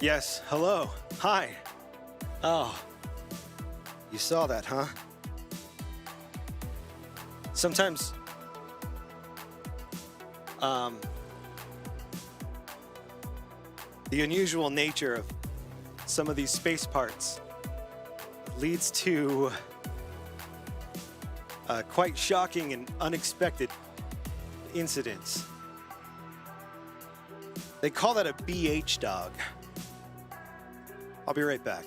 Yes, hello. Hi. Oh. You saw that, huh? Sometimes, the unusual nature of some of these space parts leads to quite shocking and unexpected incidents. They call that a BH dog. I'll be right back.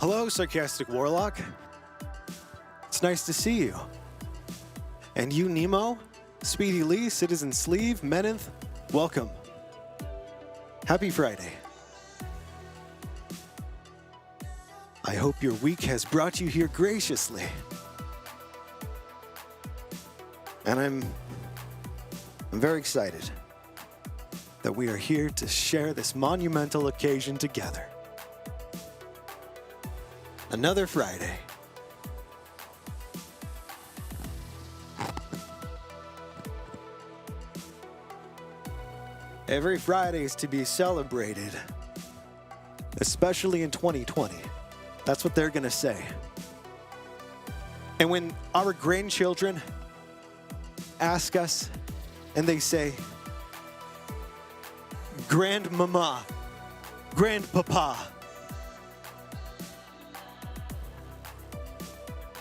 Hello, Sarcastic Warlock. It's nice to see you. And you, Nemo, Speedy Lee, Citizen Sleeve, Meneth, welcome. Happy Friday. I hope your week has brought you here graciously. And I'm very excited that we are here to share this monumental occasion together. Another Friday. Every Friday is to be celebrated, especially in 2020. That's what they're gonna say. And when our grandchildren ask us and they say, Grandmama, Grandpapa,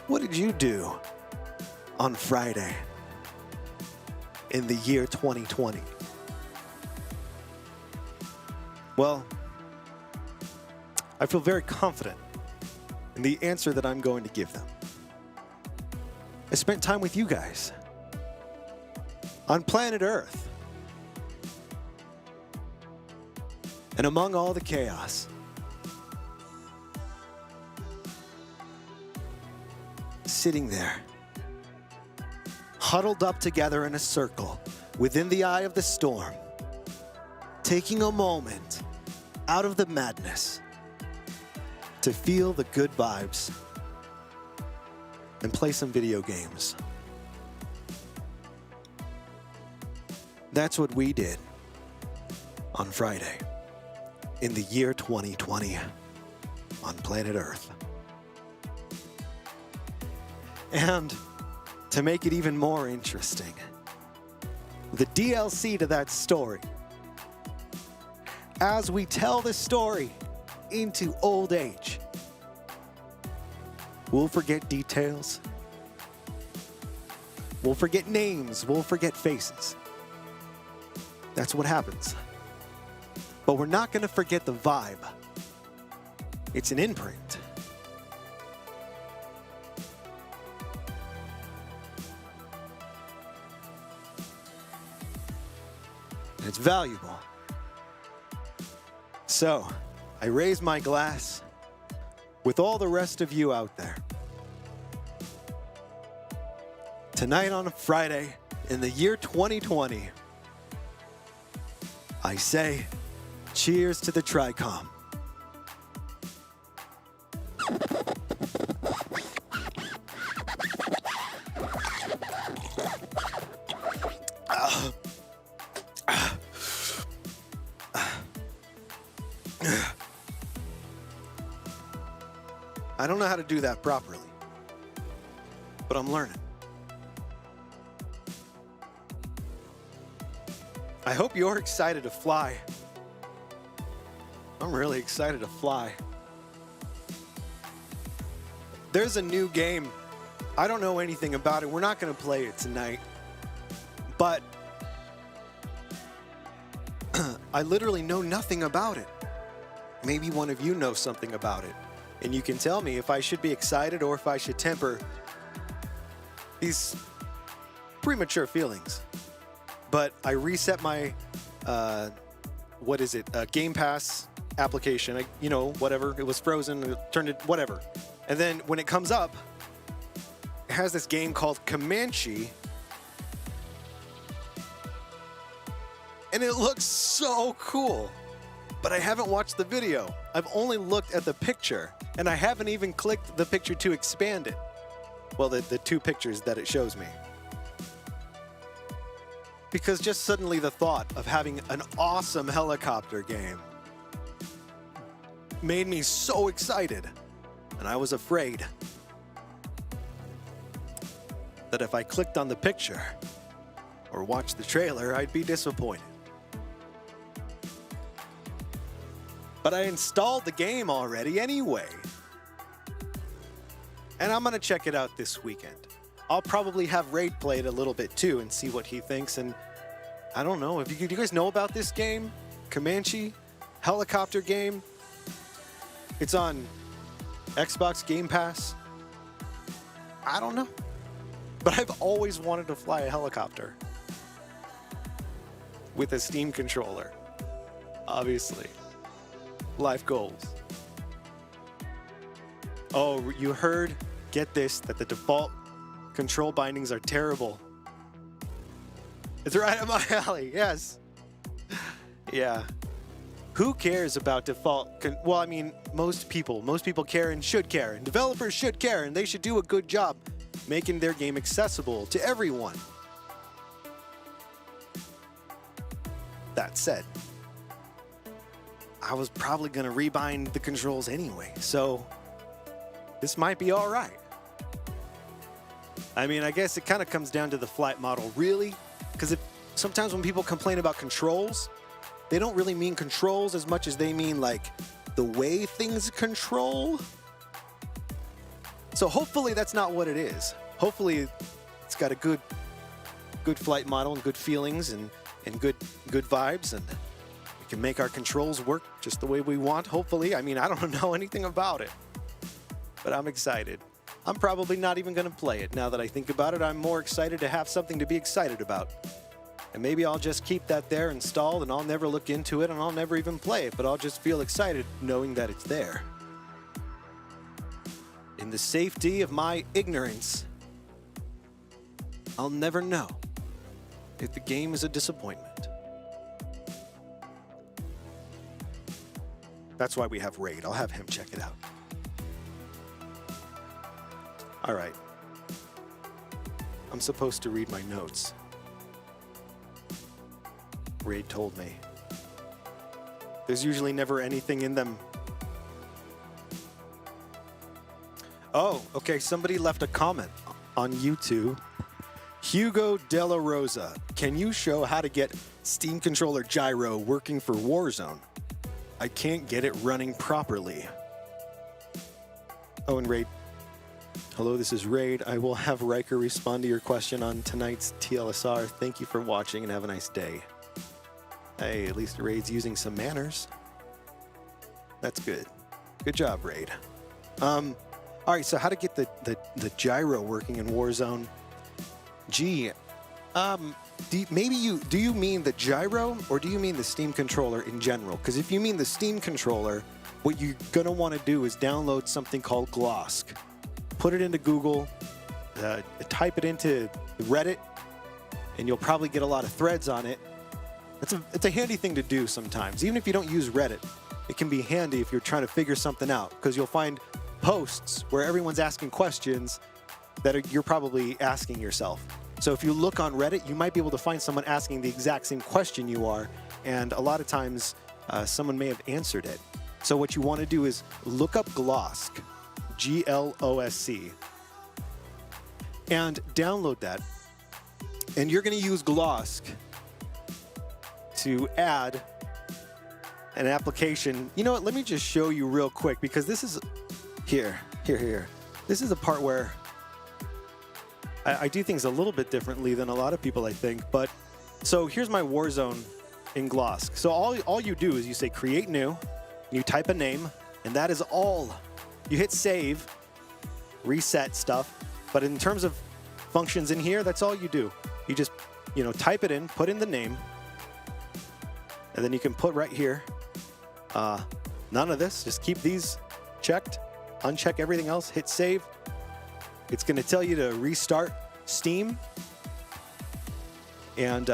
what did you do on Friday in the year 2020? Well, I feel very confident in the answer that I'm going to give them. I spent time with you guys on planet Earth. And among all the chaos, sitting there, huddled up together in a circle within the eye of the storm, taking a moment out of the madness to feel the good vibes and play some video games. That's what we did on Friday in the year 2020 on planet Earth. And to make it even more interesting, the DLC to that story, as we tell the story into old age, we'll forget details, we'll forget names, we'll forget faces. That's what happens. But we're not going to forget the vibe. It's an imprint. it's valuable. So, I raise my glass with all the rest of you out there. Tonight on a Friday in the year 2020, I say, cheers to the TRICOM. I don't know how to do that properly, but I'm learning. I hope you're excited to fly. I'm really excited to fly. There's a new game. I don't know anything about it. We're not going to play it tonight. But I literally know nothing about it. Maybe one of you knows something about it. And you can tell me if I should be excited or if I should temper these premature feelings. But I reset my, Game Pass application. You know, whatever. It was frozen, it turned it, whatever. And then when it comes up, it has this game called Comanche. And it looks so cool. But I haven't watched the video. I've only looked at the picture. And I haven't even clicked the picture to expand it. Well, the two pictures that it shows me. Because just suddenly the thought of having an awesome helicopter game made me so excited. And I was afraid that if I clicked on the picture or watched the trailer, I'd be disappointed. But I installed the game already anyway. And I'm gonna check it out this weekend. I'll probably have Raid play it a little bit too and see what he thinks. And I don't know, do you guys know about this game? Comanche, helicopter game. It's on Xbox Game Pass. I don't know. But I've always wanted to fly a helicopter with a Steam controller, obviously. Life goals. Oh, you heard, get this, that the default control bindings are terrible. It's right up my alley, yes. Yeah. Who cares about default? Well, I mean, most people care and should care, and developers should care, and they should do a good job making their game accessible to everyone. That said, I was probably going to rebind the controls anyway, so this might be all right. I mean, I guess it kind of comes down to the flight model, really, because sometimes when people complain about controls, they don't really mean controls as much as they mean like the way things control. So hopefully that's not what it is. Hopefully it's got a good flight model and good feelings and good vibes, and we can make our controls work just the way we want, hopefully. I mean, I don't know anything about it, but I'm excited. I'm probably not even going to play it. Now that I think about it, I'm more excited to have something to be excited about. And maybe I'll just keep that there installed and I'll never look into it and I'll never even play it, but I'll just feel excited knowing that it's there. In the safety of my ignorance, I'll never know if the game is a disappointment. That's why we have Raid. I'll have him check it out. All right. I'm supposed to read my notes. Raid told me. There's usually never anything in them. Oh, okay. Somebody left a comment on YouTube. Hugo Della Rosa, can you show how to get Steam controller gyro working for Warzone? I can't get it running properly. Oh, and Raid. Hello, this is Raid. I will have Ryker respond to your question on tonight's TLSR. Thank you for watching and have a nice day. Hey, at least Raid's using some manners. That's good. Good job, Raid. All right, so how to get the gyro working in Warzone? Gee, do you mean the gyro or do you mean the Steam controller in general? Because if you mean the Steam controller, what you're gonna want to do is download something called Glosk. Put it into Google, type it into Reddit, and you'll probably get a lot of threads on it. It's a handy thing to do sometimes. Even if you don't use Reddit, it can be handy if you're trying to figure something out, because you'll find posts where everyone's asking questions that you're probably asking yourself. So if you look on Reddit, you might be able to find someone asking the exact same question you are, and a lot of times someone may have answered it. So what you want to do is look up Glosk, Glosc, and download that. And you're going to use Glosk to add an application. You know what? Let me just show you real quick, because this is here. This is a part where I do things a little bit differently than a lot of people, I think. But so here's my Warzone in Glosk. So all you do is you say create new, you type a name, and that is all. You hit save, reset stuff. But in terms of functions in here, that's all you do. You just, type it in, put in the name, and then you can put right here, none of this, just keep these checked, uncheck everything else, hit save. It's going to tell you to restart Steam. And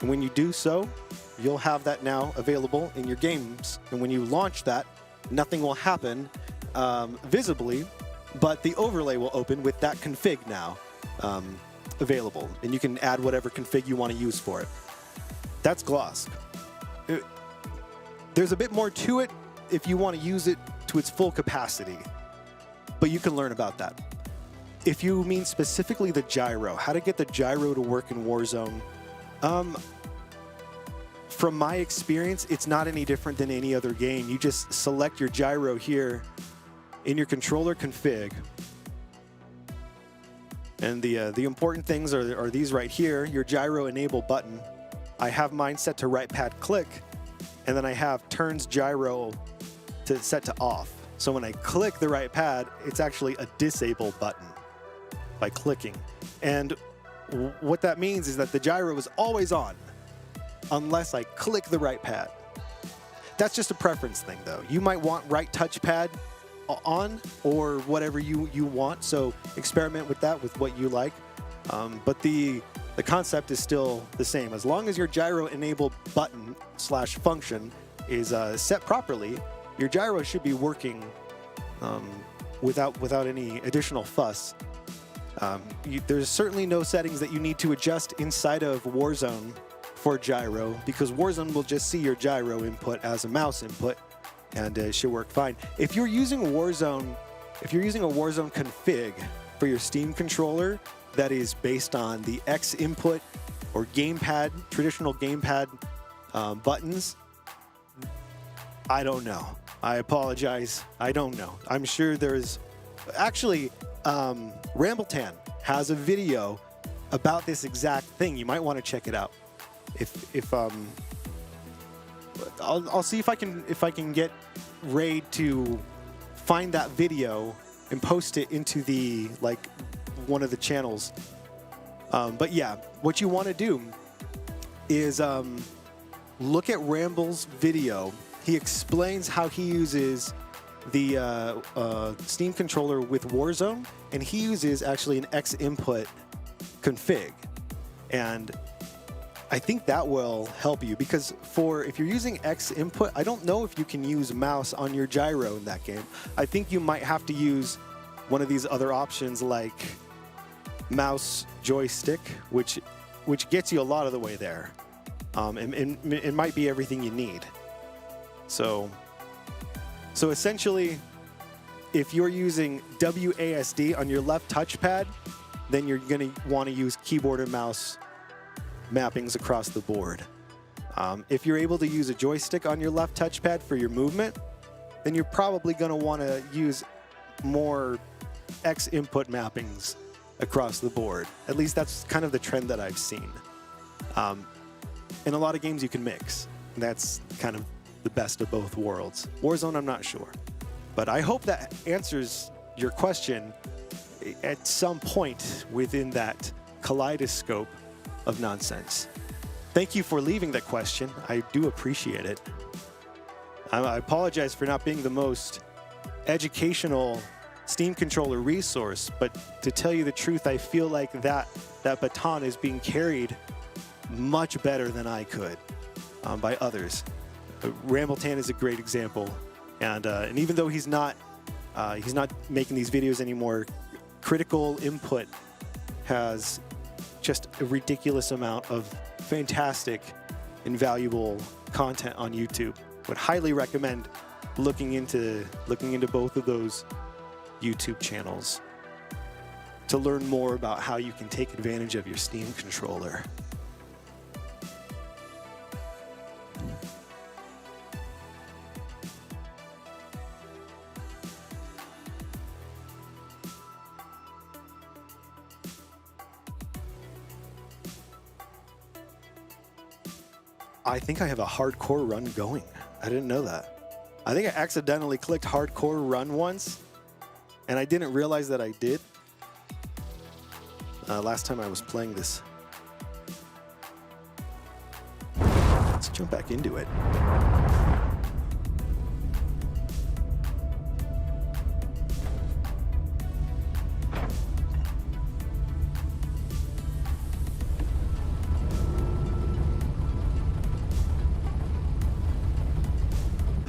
when you do so, you'll have that now available in your games. And when you launch that, nothing will happen visibly, but the overlay will open with that config now available. And you can add whatever config you want to use for it. That's Glosk. There's a bit more to it if you want to use it to its full capacity, but you can learn about that. If you mean specifically the gyro, how to get the gyro to work in Warzone, from my experience, it's not any different than any other game. You just select your gyro here in your controller config. And the important things are these right here, your gyro enable button. I have mine set to right pad click, and then I have turns gyro set to off. So when I click the right pad, it's actually a disable button by clicking. And what that means is that the gyro is always on unless I click the right pad. That's just a preference thing though. You might want right touchpad on or whatever you want, so experiment with that with what you like. But the concept is still the same. As long as your gyro enable button / function is set properly, your gyro should be working without any additional fuss. There's certainly no settings that you need to adjust inside of Warzone for gyro, because Warzone will just see your gyro input as a mouse input, and it should work fine. If you're using a Warzone config for your Steam controller that is based on the X input or gamepad, traditional gamepad buttons, I don't know. I apologize. I don't know. I'm sure there's actually Rambletown has a video about this exact thing. You might want to check it out. If I'll see if I can get Raid to find that video and post it into the one of the channels. But yeah, what you want to do is look at Ramble's video. He explains how he uses the Steam controller with Warzone, and he uses actually an X input config. And I think that will help you, because if you're using X input, I don't know if you can use mouse on your gyro in that game. I think you might have to use one of these other options like mouse joystick, which gets you a lot of the way there. And it might be everything you need. So essentially, if you're using WASD on your left touchpad, then you're going to want to use keyboard and mouse mappings across the board. If you're able to use a joystick on your left touchpad for your movement, then you're probably going to want to use more X input mappings across the board. At least that's kind of the trend that I've seen. In a lot of games you can mix. That's kind of the best of both worlds. Warzone, I'm not sure. But I hope that answers your question at some point within that kaleidoscope of nonsense. Thank you for leaving that question. I do appreciate it. I apologize for not being the most educational Steam controller resource, but to tell you the truth, I feel like that baton is being carried much better than I could by others. Rambltan is a great example, and even though he's not making these videos anymore, critical input has just a ridiculous amount of fantastic and valuable content on YouTube. Would highly recommend looking into both of those YouTube channels to learn more about how you can take advantage of your Steam controller. I think I have a hardcore run going. I didn't know that. I think I accidentally clicked hardcore run once, and I didn't realize that I did. Last time I was playing this. Let's jump back into it.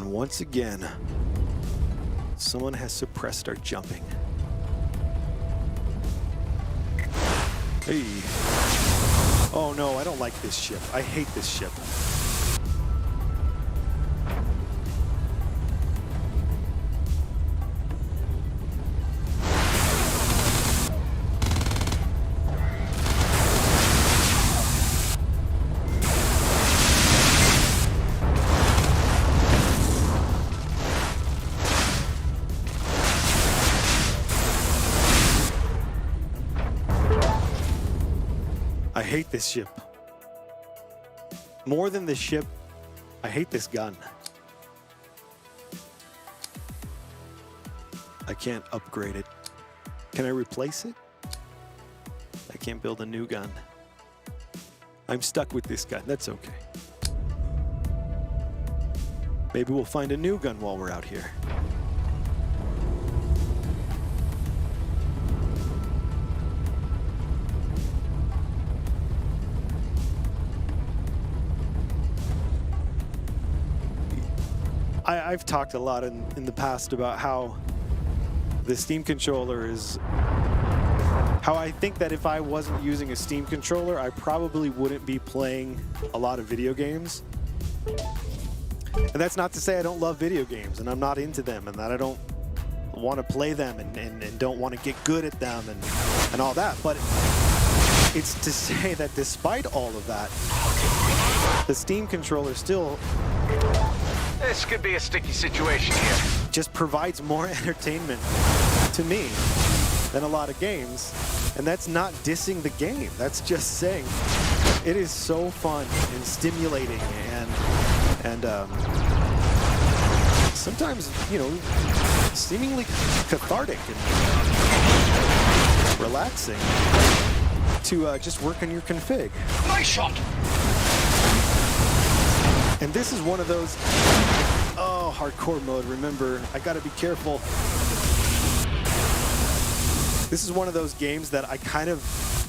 Once again, someone has suppressed our jumping. Hey. Oh no, I don't like this ship. I hate this ship. I hate this ship. More than the ship, I hate this gun. I can't upgrade it. Can I replace it? I can't build a new gun. I'm stuck with this gun. That's okay. Maybe we'll find a new gun while we're out here. I've talked a lot in the past about how the Steam controller is, how I think that if I wasn't using a Steam controller, I probably wouldn't be playing a lot of video games. And that's not to say I don't love video games and I'm not into them and that I don't want to play them and don't want to get good at them and all that. But it's to say that despite all of that, the Steam controller still... This could be a sticky situation here. Just provides more entertainment to me than a lot of games. And that's not dissing the game. That's just saying it is so fun and stimulating and sometimes, you know, seemingly cathartic and relaxing to just work on your config. Nice shot! And this is one of those, oh, hardcore mode, remember, I gotta be careful. This is one of those games that I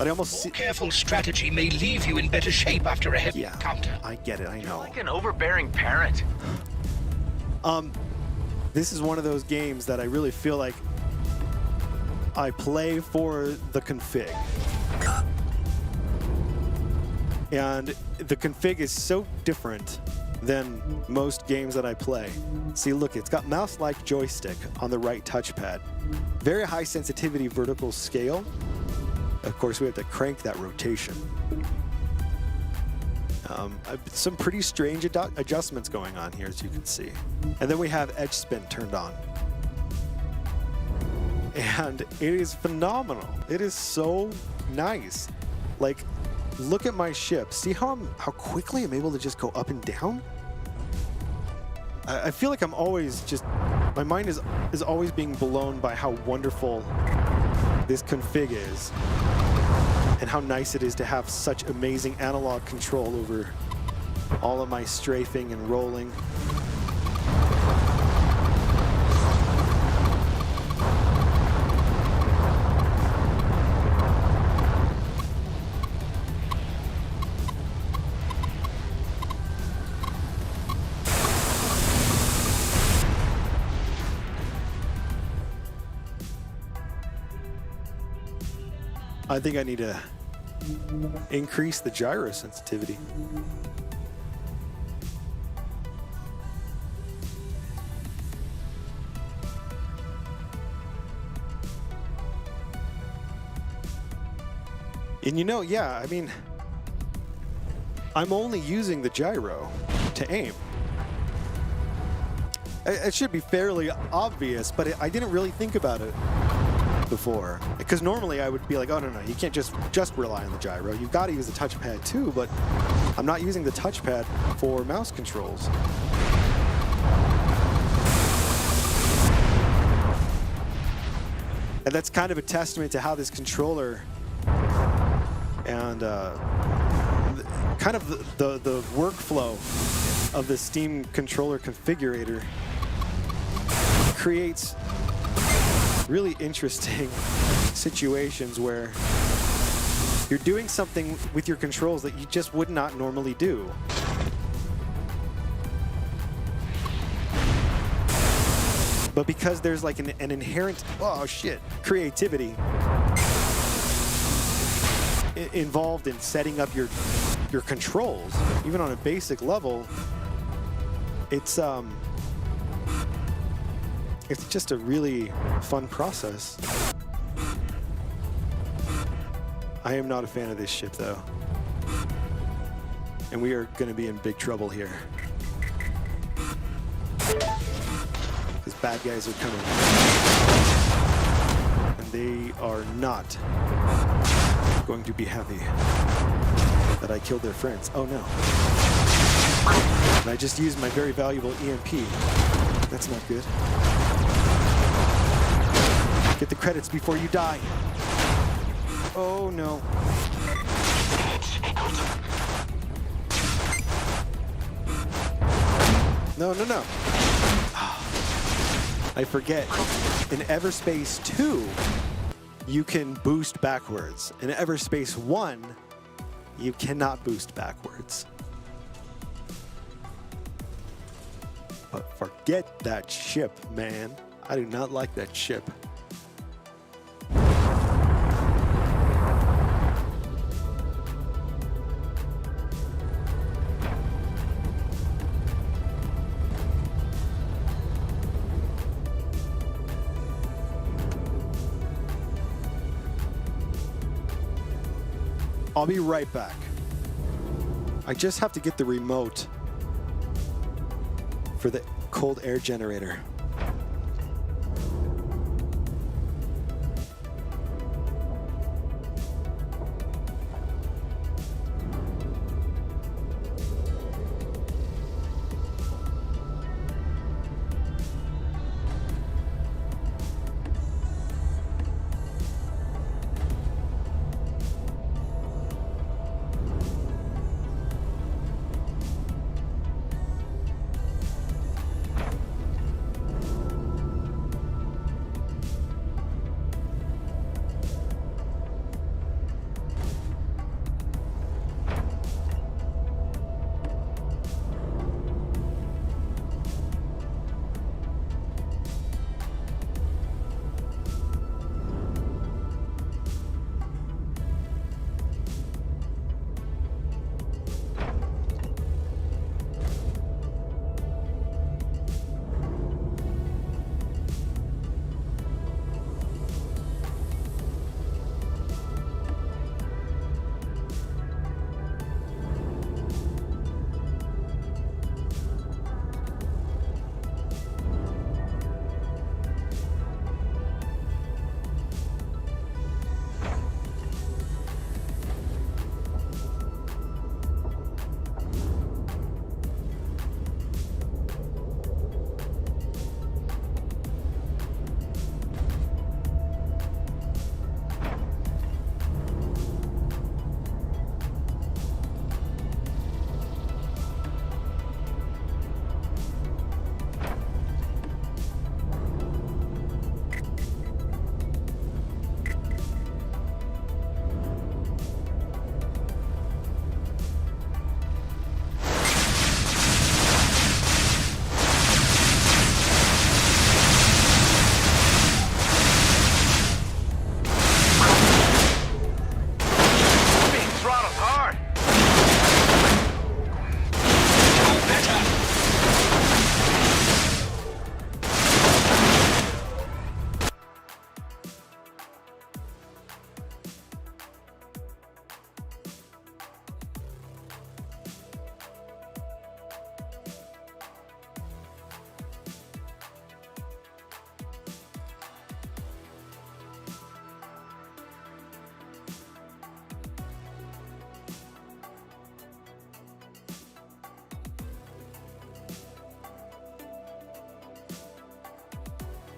almost... More careful strategy may leave you in better shape after a heavy encounter. I get it, I know. You're like an overbearing parent. This is one of those games that I really feel like I play for the config. And the config is so different than most games that I play. See, look, it's got mouse-like joystick on the right touchpad. Very high sensitivity vertical scale. Of course, we have to crank that rotation. Some pretty strange adjustments going on here, as you can see. And then we have edge spin turned on. And it is phenomenal. It is so nice. Like, look at my ship. See how quickly I'm able to just go up and down? I feel like I'm always just, my mind is always being blown by how wonderful this config is. and how nice it is to have such amazing analog control over all of my strafing and rolling. I think I need to increase the gyro sensitivity. And you know, yeah, I mean, I'm only using the gyro to aim. It should be fairly obvious, but I didn't really think about it before, because normally I would be like, oh no, you can't just rely on the gyro, you've got to use the touchpad too, but I'm not using the touchpad for mouse controls. And that's kind of a testament to how this controller and kind of the workflow of the Steam controller configurator creates really interesting situations where you're doing something with your controls that you just would not normally do. But because there's like an inherent, oh shit, creativity involved in setting up your controls, even on a basic level, it's just a really fun process. I am not a fan of this ship though. And we are going to be in big trouble here. Because bad guys are coming. And they are not going to be happy that I killed their friends. Oh no. And I just used my very valuable EMP. That's not good. Get the credits before you die. Oh no. No. I forget. In Everspace 2, you can boost backwards. In Everspace 1, you cannot boost backwards. But forget that ship, man. I do not like that ship. I'll be right back. I just have to get the remote for the cold air generator.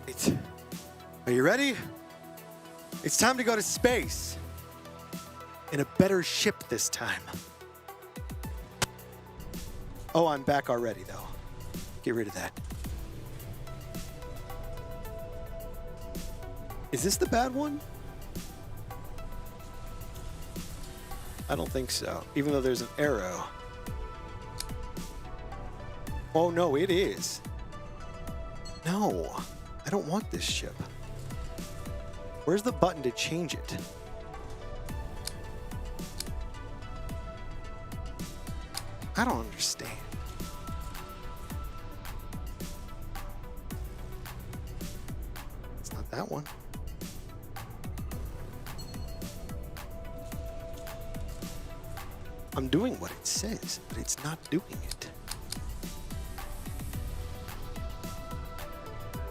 right. Are you ready? It's time to go to space. In a better ship this time. Oh, I'm back already, though. Get rid of that. Is this the bad one? I don't think so, even though there's an arrow. Oh, no, it is. No, I don't want this ship. Where's the button to change it? I don't understand. It's not that one. I'm doing what it says, but it's not doing it.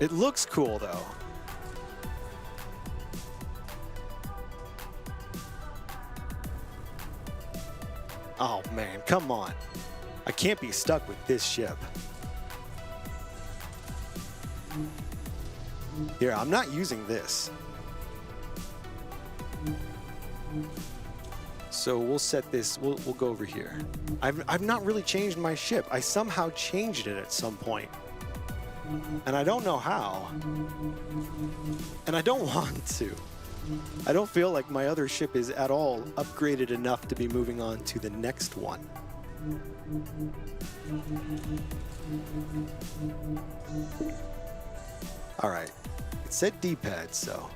It looks cool, though. Oh, man, come on. I can't be stuck with this ship. Here, I'm not using this. So we'll set this, we'll go over here. I've not really changed my ship. I somehow changed it at some point. And I don't know how. And I don't want to. I don't feel like my other ship is at all upgraded enough to be moving on to the next one. All right. It said D-pad, so.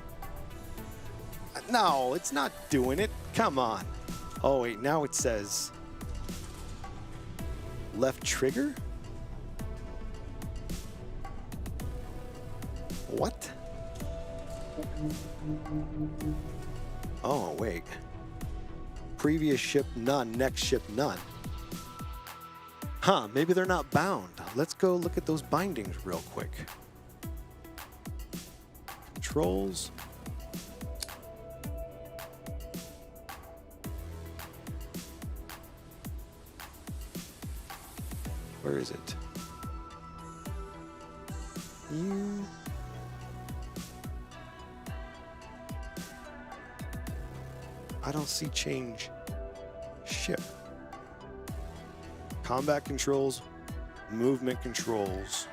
No, it's not doing it. Come on. Oh, wait, now it says left trigger? What? Oh, wait. Previous ship, none. Next ship, none. Huh, maybe they're not bound. Let's go look at those bindings real quick. Controls. Where is it? You. I don't see change ship. Combat controls, movement controls,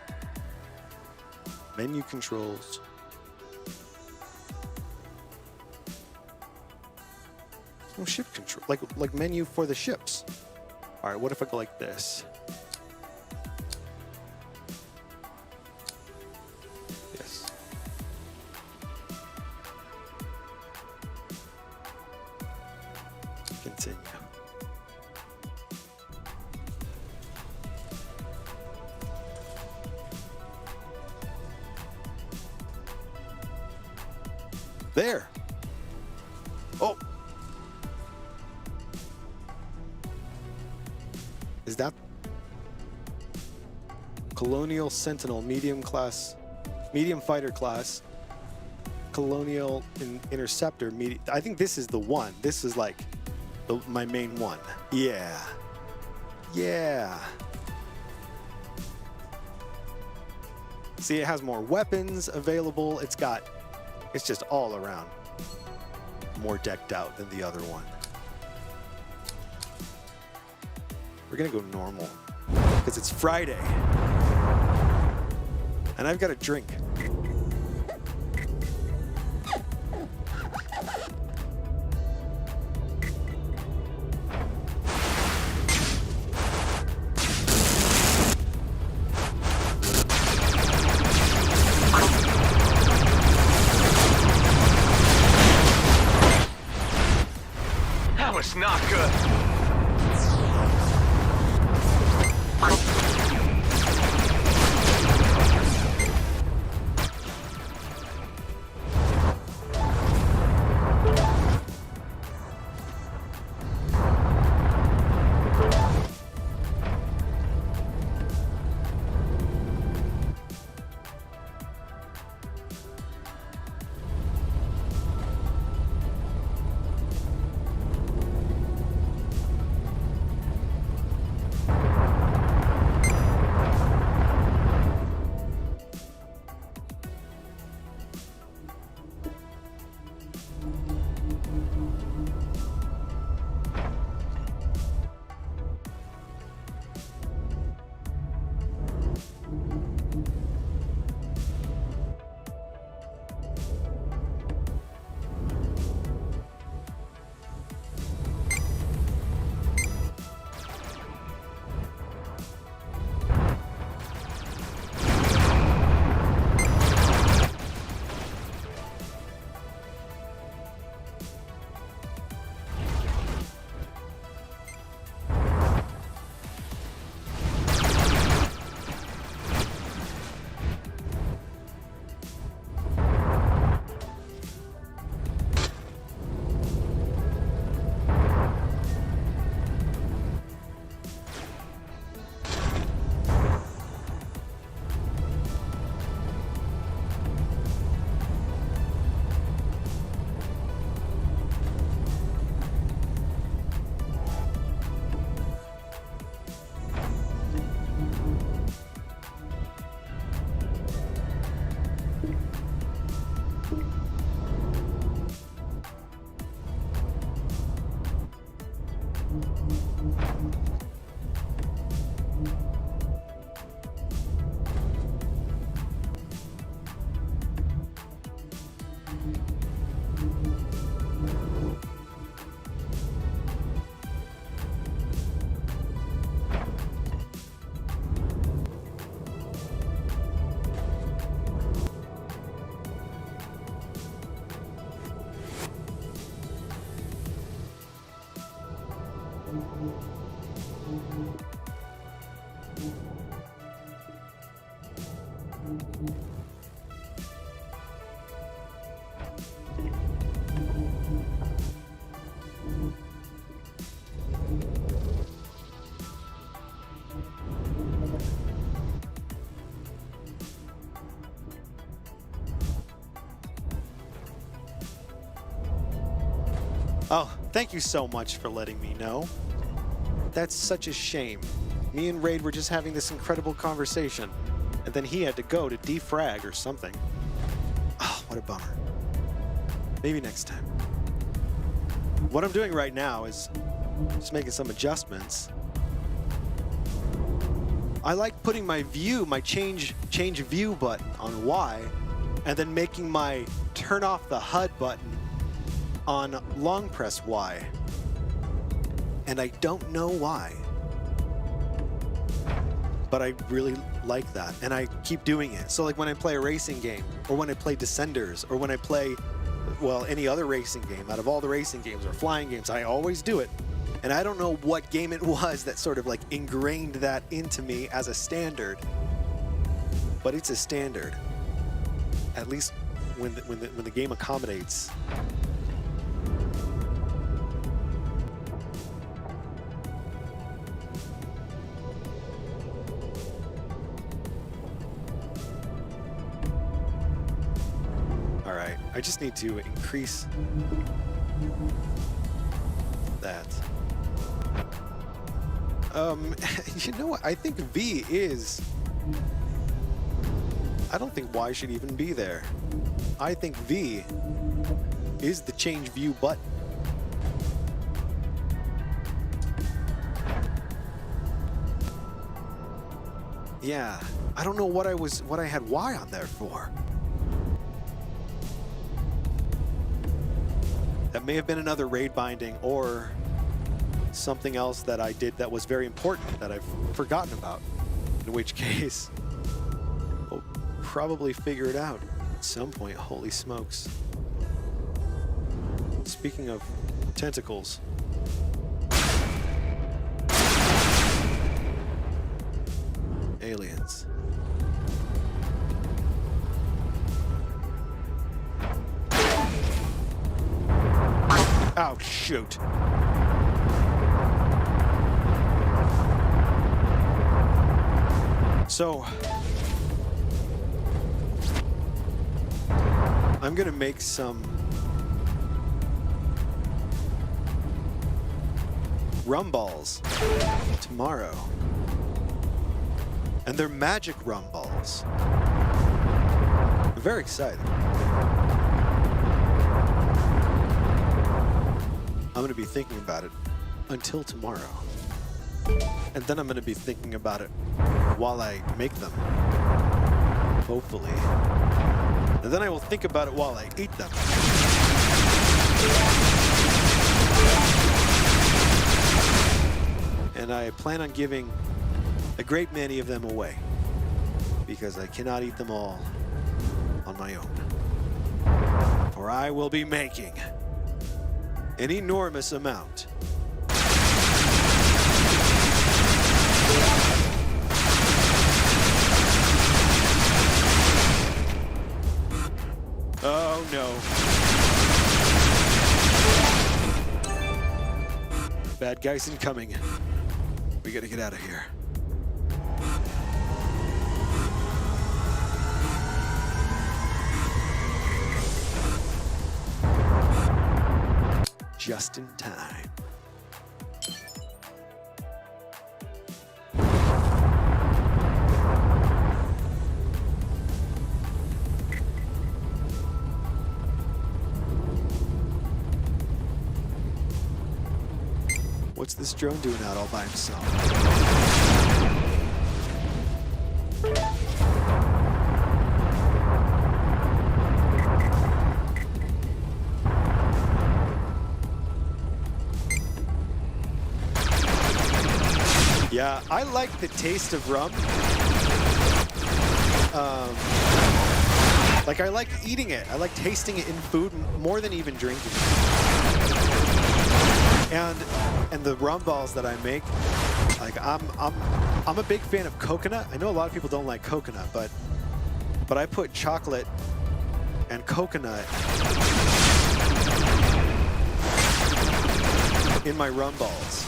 menu controls. No ship control, like menu for the ships. All right, what if I go like this? Yes. Continue. There. Oh. Is that Colonial Sentinel, medium fighter class, Colonial Interceptor, I think this is the one. This is like my main one. Yeah. Yeah. See, it has more weapons available. It's just all around more decked out than the other one. We're gonna go normal because it's Friday and I've got a drink. That was not good. Oh, thank you so much for letting me know. That's such a shame. Me and Raid were just having this incredible conversation, and then he had to go to defrag or something. Oh, what a bummer. Maybe next time. What I'm doing right now is just making some adjustments. I like putting my view, my change view button on Y, and then making my turn off the HUD button on long press Y. And I don't know why, but I really like that, and I keep doing it. So like when I play a racing game, or when I play Descenders, or when I play, well, any other racing game, out of all the racing games or flying games, I always do it. And I don't know what game it was that sort of like ingrained that into me as a standard, but it's a standard. At least when the game accommodates. All right, I just need to increase that. You know what? I think V is... I don't think Y should even be there. I think V is the change view button. Yeah, I don't know what I had Y on there for. That may have been another raid binding or something else that I did that was very important that I've forgotten about. In which case, we'll probably figure it out at some point. Holy smokes. Speaking of tentacles. Aliens. Oh, shoot. So, I'm gonna make some rum balls tomorrow. And they're magic rum balls. I'm very excited. I'm gonna be thinking about it until tomorrow. And then I'm gonna be thinking about it while I make them, hopefully. And then I will think about it while I eat them. And I plan on giving a great many of them away, because I cannot eat them all on my own. For I will be making an enormous amount. Oh no. Bad guys incoming. We gotta get out of here. Just in time. What's this drone doing out all by himself? Yeah, I like the taste of rum. Like, I like eating it. I like tasting it in food more than even drinking it. And the rum balls that I make, like I'm a big fan of coconut. I know a lot of people don't like coconut, but I put chocolate and coconut in my rum balls.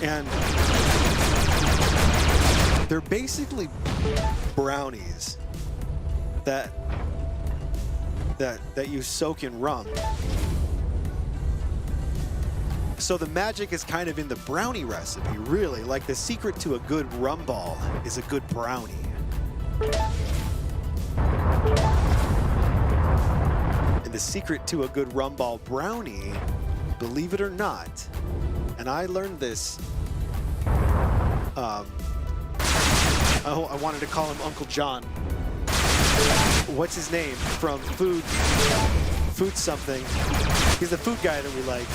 And they're basically brownies that that you soak in rum. So the magic is kind of in the brownie recipe, really. Like the secret to a good rum ball is a good brownie. And the secret to a good rum ball brownie, believe it or not, and I learned this, I wanted to call him Uncle John. What's his name from Food something? He's the food guy that we like.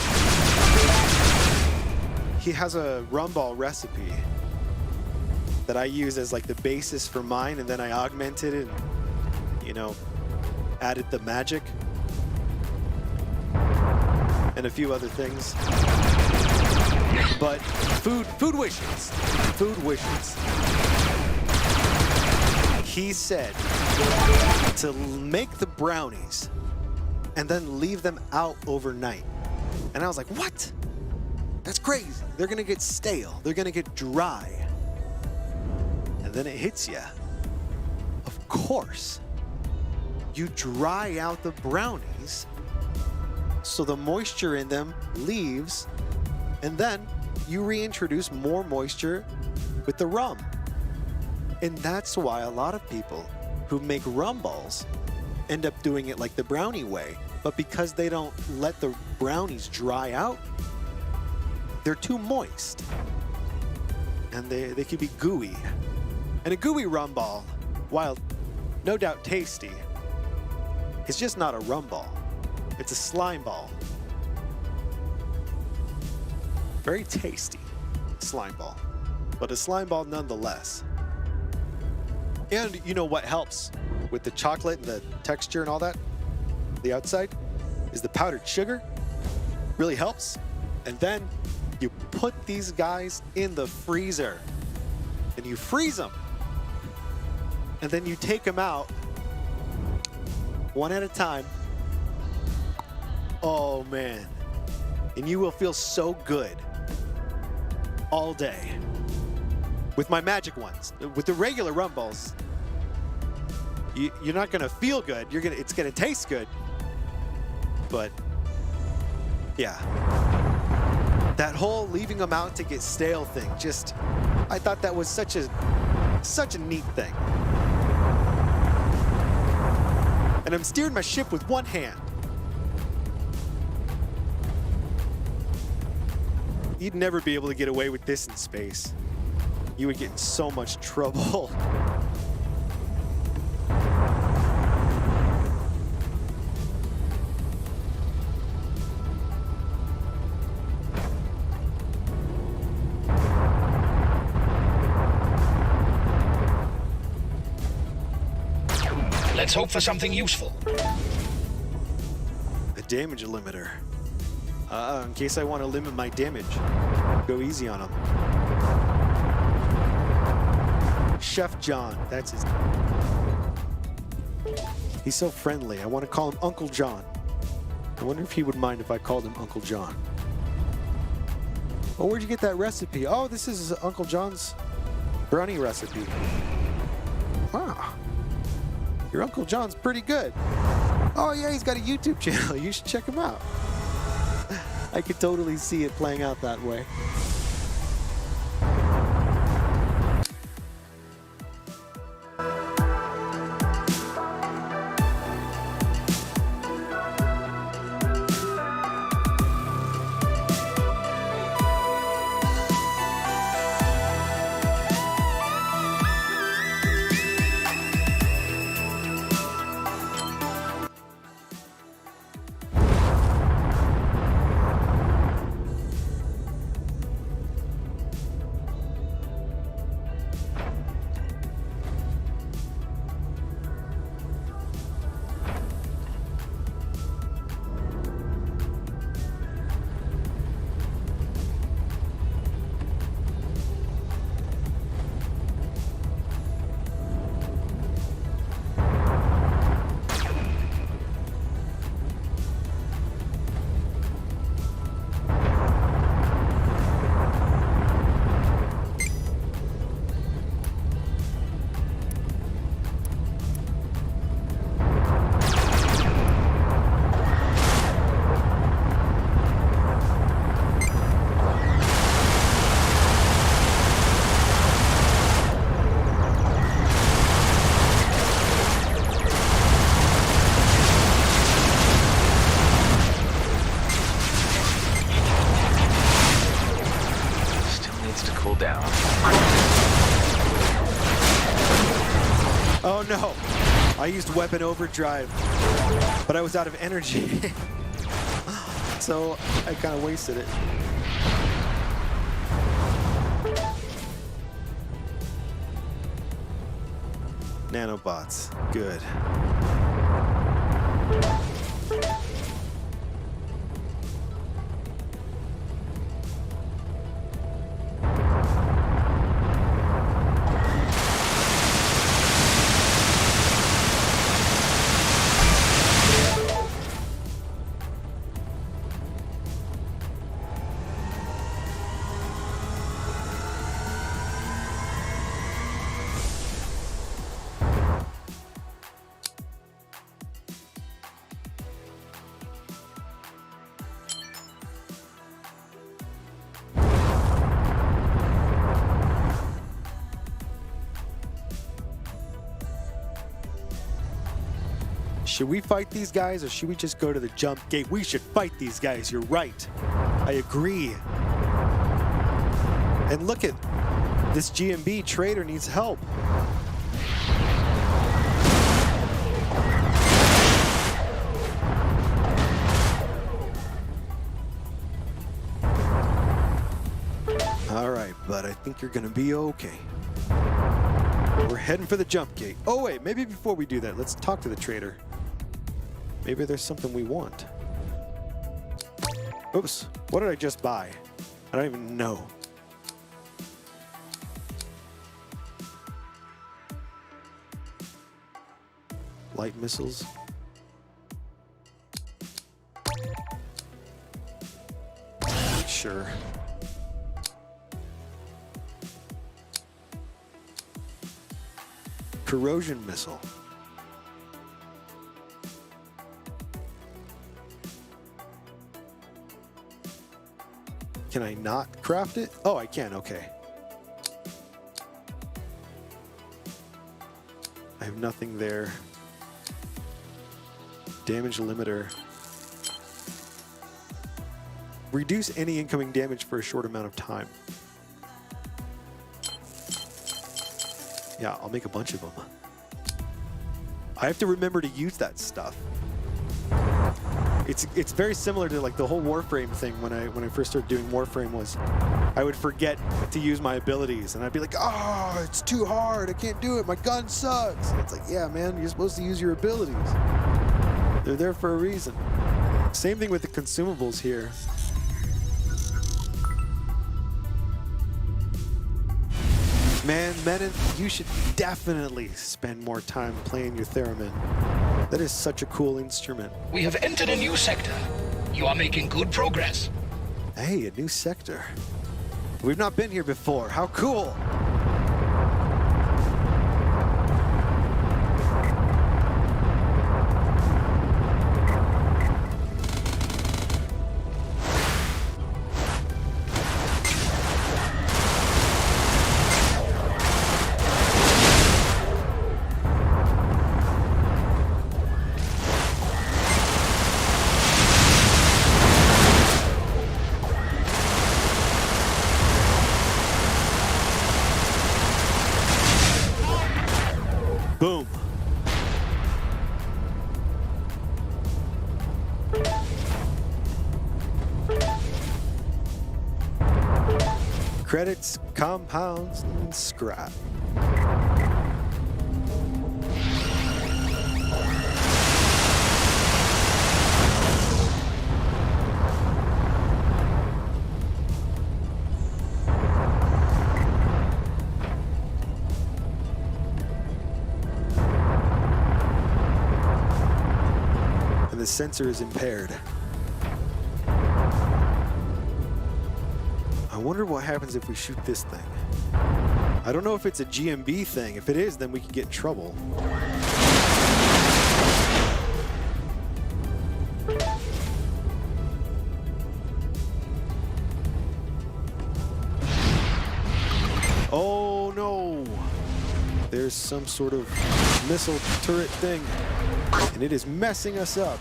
He has a rum ball recipe that I use as like the basis for mine, and then I augmented it and, you know, added the magic and a few other things. But food wishes. He said to make the brownies and then leave them out overnight. And I was like, what? That's crazy. They're gonna get stale. They're gonna get dry. And then it hits you. Of course, you dry out the brownies so the moisture in them leaves, and then you reintroduce more moisture with the rum. And that's why a lot of people who make rum balls end up doing it like the brownie way. But because they don't let the brownies dry out, they're too moist. And they can be gooey. And a gooey rum ball, while no doubt tasty, it's just not a rum ball. It's a slime ball. Very tasty slime ball, but a slime ball nonetheless. And you know what helps with the chocolate and the texture and all that? The outside is the powdered sugar. Really helps. And then you put these guys in the freezer and you freeze them. And then you take them out one at a time. Oh man. And you will feel so good all day. With my magic ones. With the regular rum balls, you're not gonna feel good. It's gonna taste good. But yeah. That whole leaving them out to get stale thing, I thought that was such a neat thing. And I'm steering my ship with one hand. You'd never be able to get away with this in space. You would get in so much trouble. Let's hope for something useful. A damage limiter. In case I want to limit my damage. Go easy on him. Chef John, that's his name. He's so friendly. I want to call him Uncle John. I wonder if he would mind if I called him Uncle John. Oh, where'd you get that recipe? Oh, this is Uncle John's brownie recipe. Wow. Your Uncle John's pretty good. Oh yeah, he's got a YouTube channel. You should check him out. I could totally see it playing out that way. Oh no! I used weapon overdrive, but I was out of energy. So I kind of wasted it. Nanobots, good. Should we fight these guys or should we just go to the jump gate? We should fight these guys, you're right. I agree. And look at this GMB trader needs help. All right, but I think you're gonna be okay. We're heading for the jump gate. Oh wait, maybe before we do that, let's talk to the trader. Maybe there's something we want. Oops, what did I just buy? I don't even know. Light missiles. Sure. Corrosion missile. Can I not craft it? Oh, I can, okay. I have nothing there. Damage limiter. Reduce any incoming damage for a short amount of time. Yeah, I'll make a bunch of them. I have to remember to use that stuff. It's very similar to like the whole Warframe thing when I first started doing Warframe was I would forget to use my abilities and I'd be like, oh, it's too hard, I can't do it, my gun sucks. And it's like, yeah, man, you're supposed to use your abilities. They're there for a reason. Same thing with the consumables here. Man, Menin, you should definitely spend more time playing your theremin. That is such a cool instrument. We have entered a new sector. You are making good progress. Hey, a new sector. We've not been here before. How cool! Boom. Credits, compounds, and scrap. The sensor is impaired. I wonder what happens if we shoot this thing. I don't know if it's a GMB thing. If it is, then we can get in trouble. Oh no! There's some sort of missile turret thing. And it is messing us up.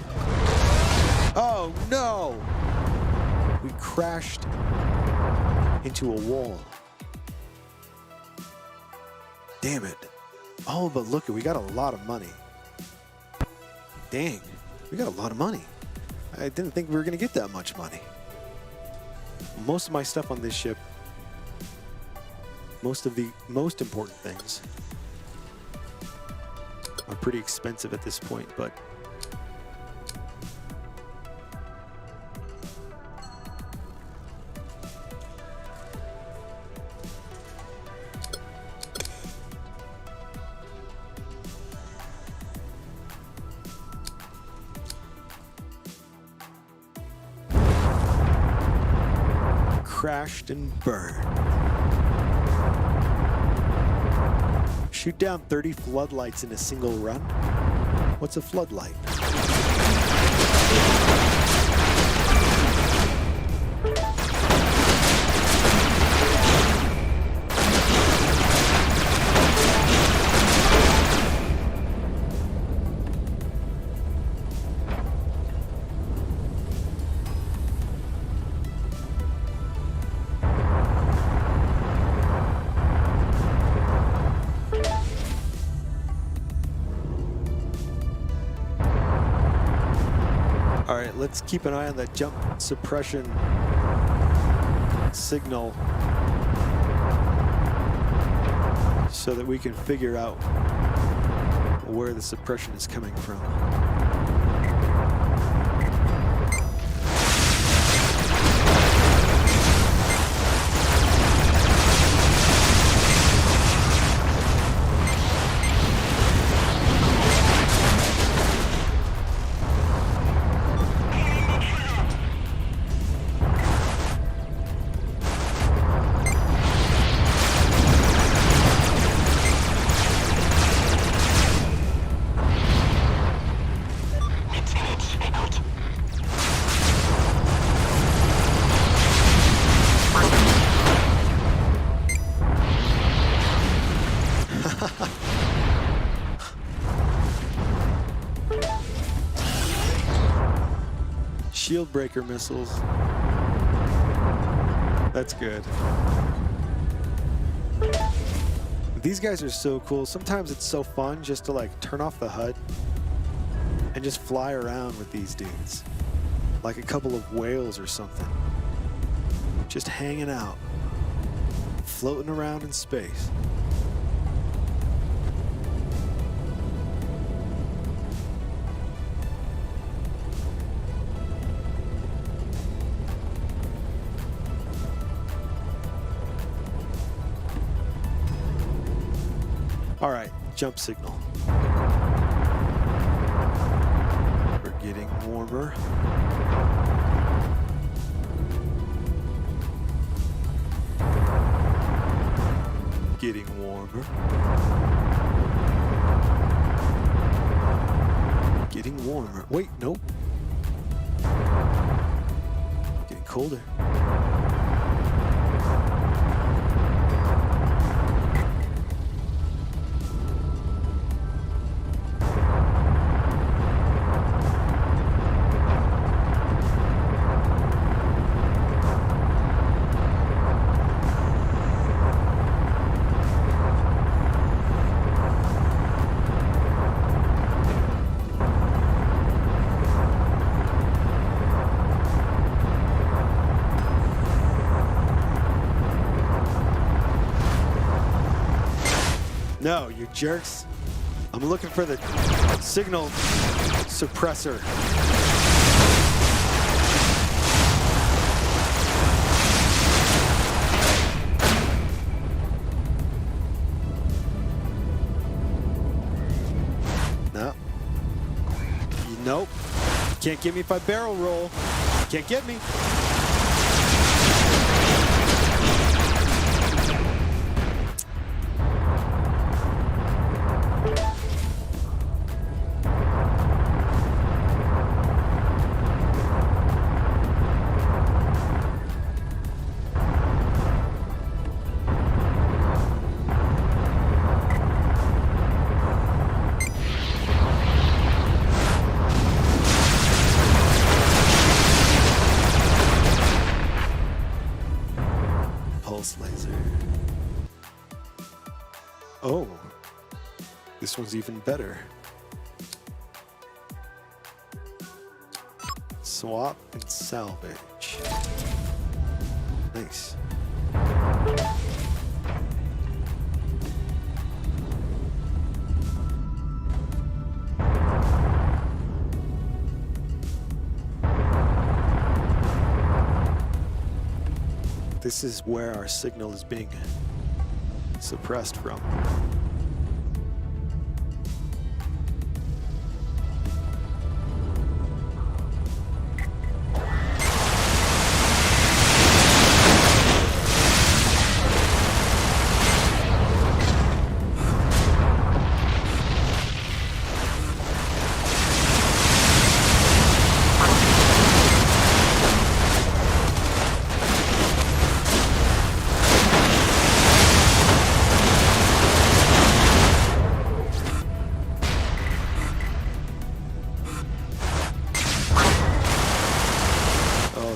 Oh no! We crashed into a wall. Damn it. Oh, but look, we got a lot of money. Dang, we got a lot of money. I didn't think we were going to get that much money. Most of my stuff on this ship, most of the most important things, are pretty expensive at this point, but crashed and burned. Shoot down 30 floodlights in a single run? What's a floodlight? Let's keep an eye on that jump suppression signal so that we can figure out where the suppression is coming from. Shield breaker missiles. That's good. These guys are so cool. Sometimes it's so fun just to like turn off the HUD and just fly around with these dudes. Like a couple of whales or something. Just hanging out. Floating around in space. All right, jump signal. We're getting warmer. Getting warmer. Getting warmer. Wait, nope. Getting colder. No, you jerks. I'm looking for the signal suppressor. No. Nope. Can't get me if I barrel roll. Can't get me. This one's even better. Swap and salvage. Nice. This is where our signal is being suppressed from.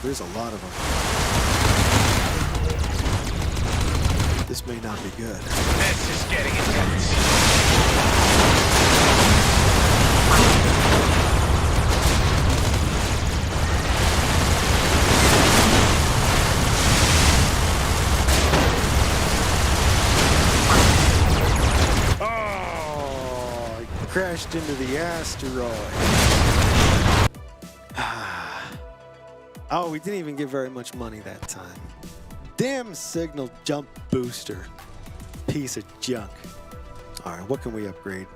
There's a lot of them. This may not be good. This is getting intense. Oh, I crashed into the asteroid. Oh, we didn't even get very much money that time. Damn signal jump booster. Piece of junk. All right, what can we upgrade?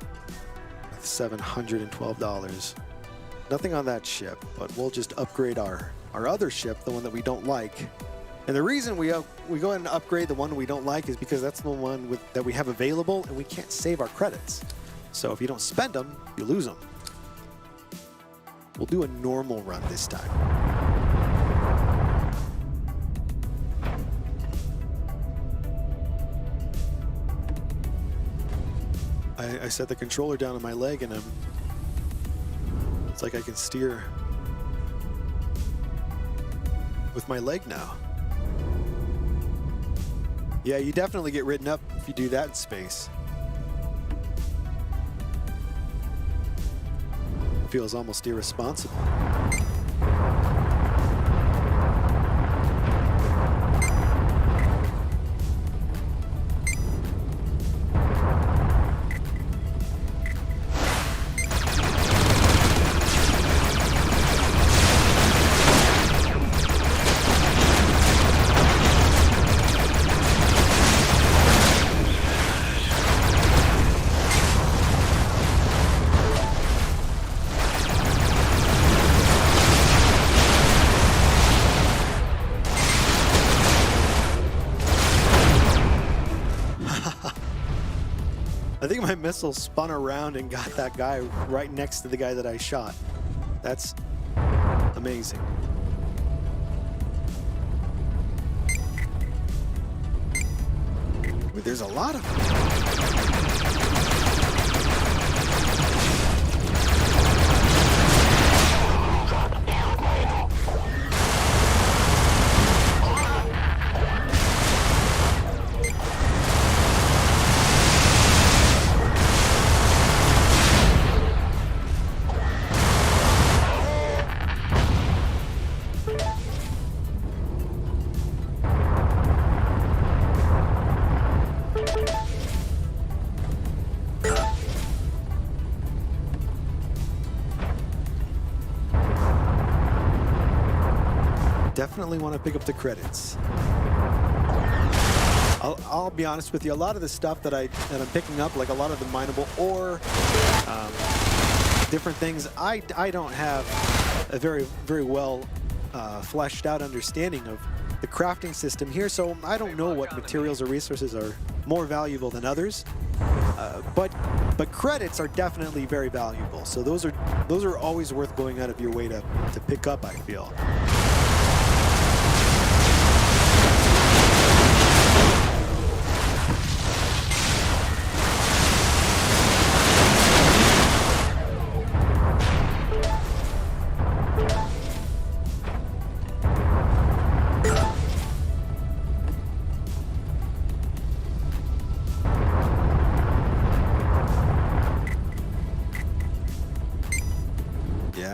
With $712. Nothing on that ship, but we'll just upgrade our other ship, the one that we don't like. And the reason we go ahead and upgrade the one we don't like is because that's the one that we have available and we can't save our credits. So if you don't spend them, you lose them. We'll do a normal run this time. I set the controller down on my leg and it's like I can steer with my leg now. Yeah, you definitely get written up if you do that in space. Feels almost irresponsible. I think my missile spun around and got that guy right next to the guy that I shot. That's amazing. But there's a lot of them. Definitely want to pick up the credits. I'll be honest with you, a lot of the stuff that I'm picking up, like a lot of the mineable ore, different things, I don't have a very well fleshed out understanding of the crafting system here, so I don't know what materials or resources are more valuable than others. But credits are definitely very valuable, so those are always worth going out of your way to pick up, I feel.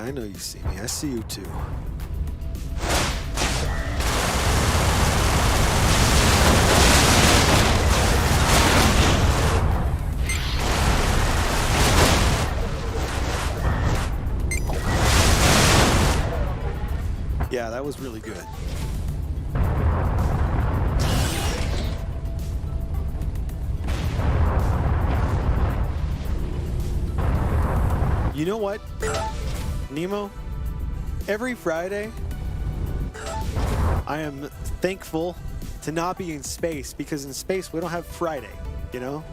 I know you see me. I see you too. Yeah, that was really good. You know what, Nemo? Every Friday, I am thankful to not be in space, because in space we don't have Friday, you know?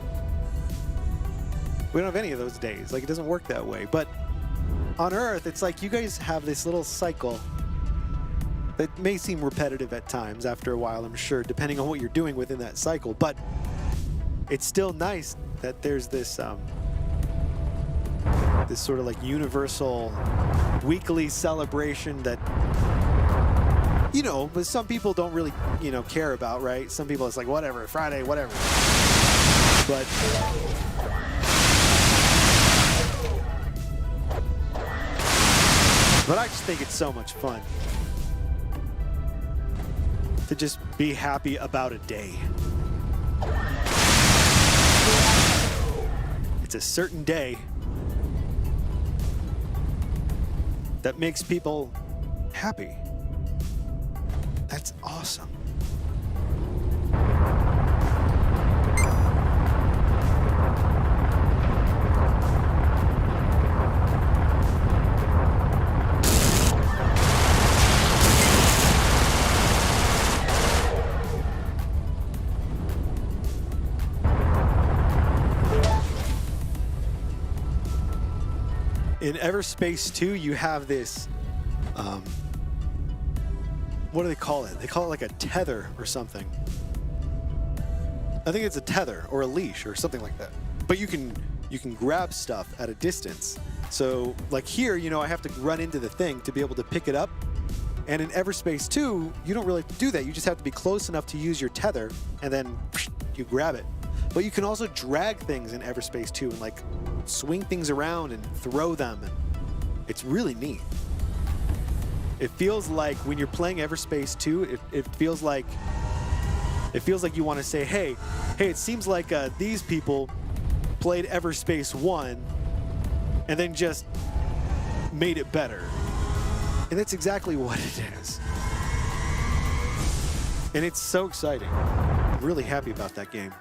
We don't have any of those days. Like, it doesn't work that way. But on Earth, it's like you guys have this little cycle that may seem repetitive at times after a while, I'm sure, depending on what you're doing within that cycle. But it's still nice that there's this this sort of like universal weekly celebration that, you know, but some people don't really, you know, care about, right? Some people, it's like, whatever, Friday, whatever. But I just think it's so much fun to just be happy about a day. It's a certain day that makes people happy. That's awesome. In Everspace 2, you have this, what do they call it? They call it like a tether or something. I think it's a tether or a leash or something like that. But you can grab stuff at a distance. So like here, you know, I have to run into the thing to be able to pick it up. And in Everspace 2, you don't really do that. You just have to be close enough to use your tether, and then you grab it. But you can also drag things in Everspace 2 and like swing things around and throw them. And it's really neat. It feels like when you're playing Everspace 2, it feels like you want to say, hey, it seems like these people played Everspace 1 and then just made it better. And that's exactly what it is. And it's so exciting. I'm really happy about that game.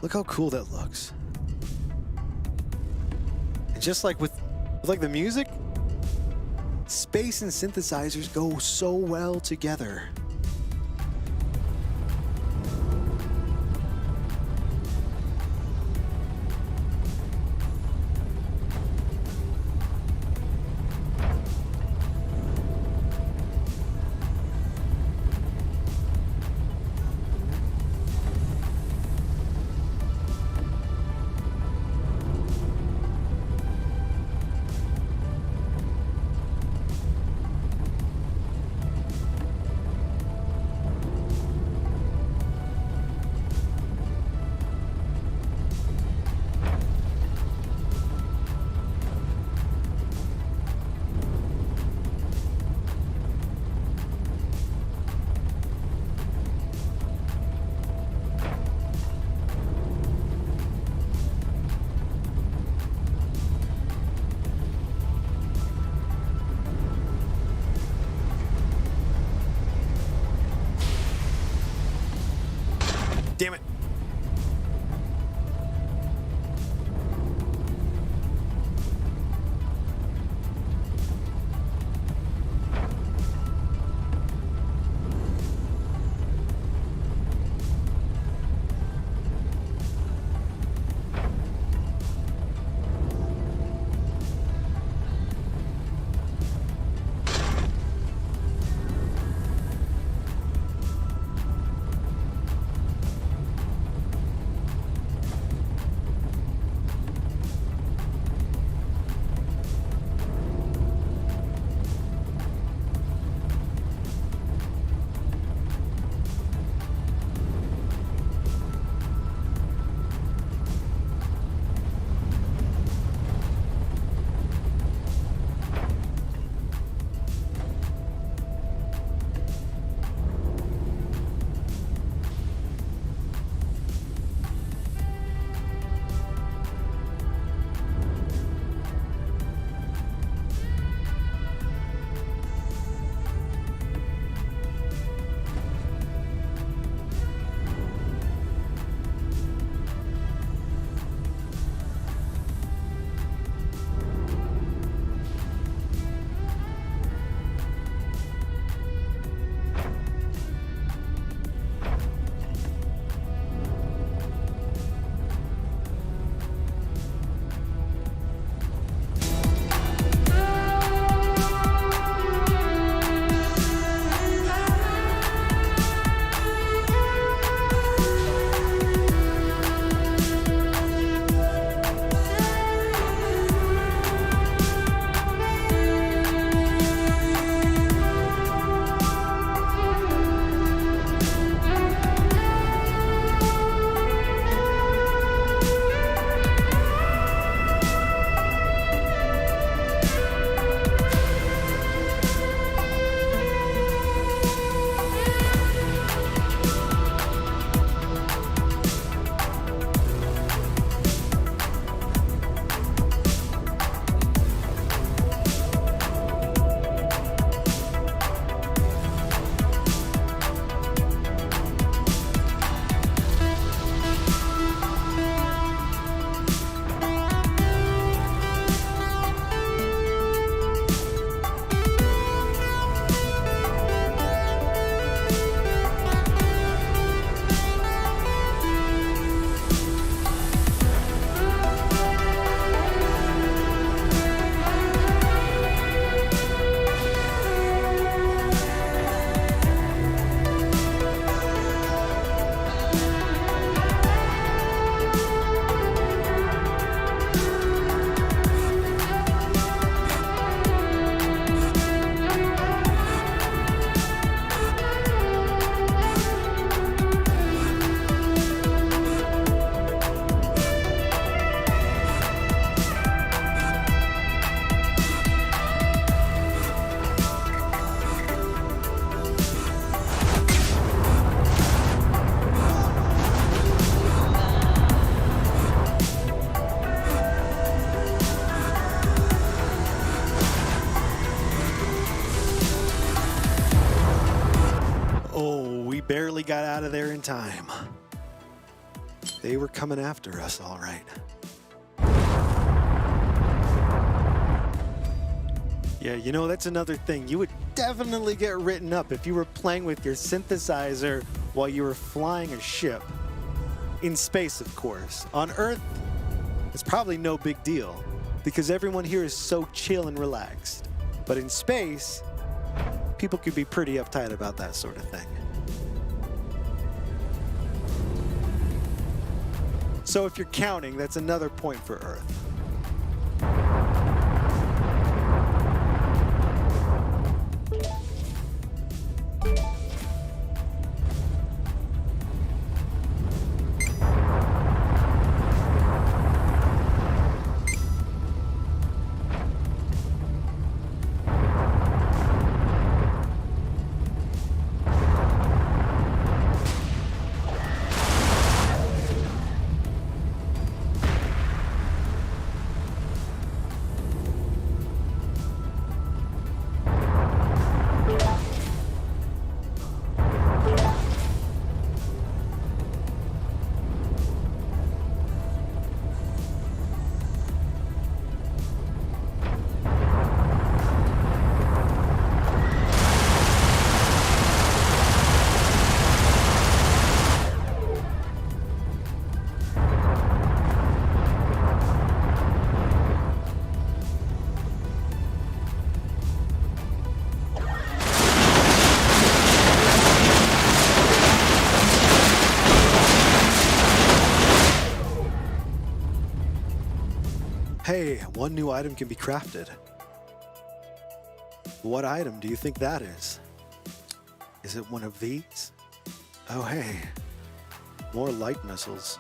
Look how cool that looks. And just like with like the music, space and synthesizers go so well together. Damn it. Barely got out of there in time. They were coming after us, all right. Yeah, you know, that's another thing. You would definitely get written up if you were playing with your synthesizer while you were flying a ship. In space, of course. On Earth, it's probably no big deal because everyone here is so chill and relaxed. But in space, people could be pretty uptight about that sort of thing. So if you're counting, that's another point for Earth. Hey, one new item can be crafted. What item do you think that is? Is it one of these? Oh, hey. More light missiles.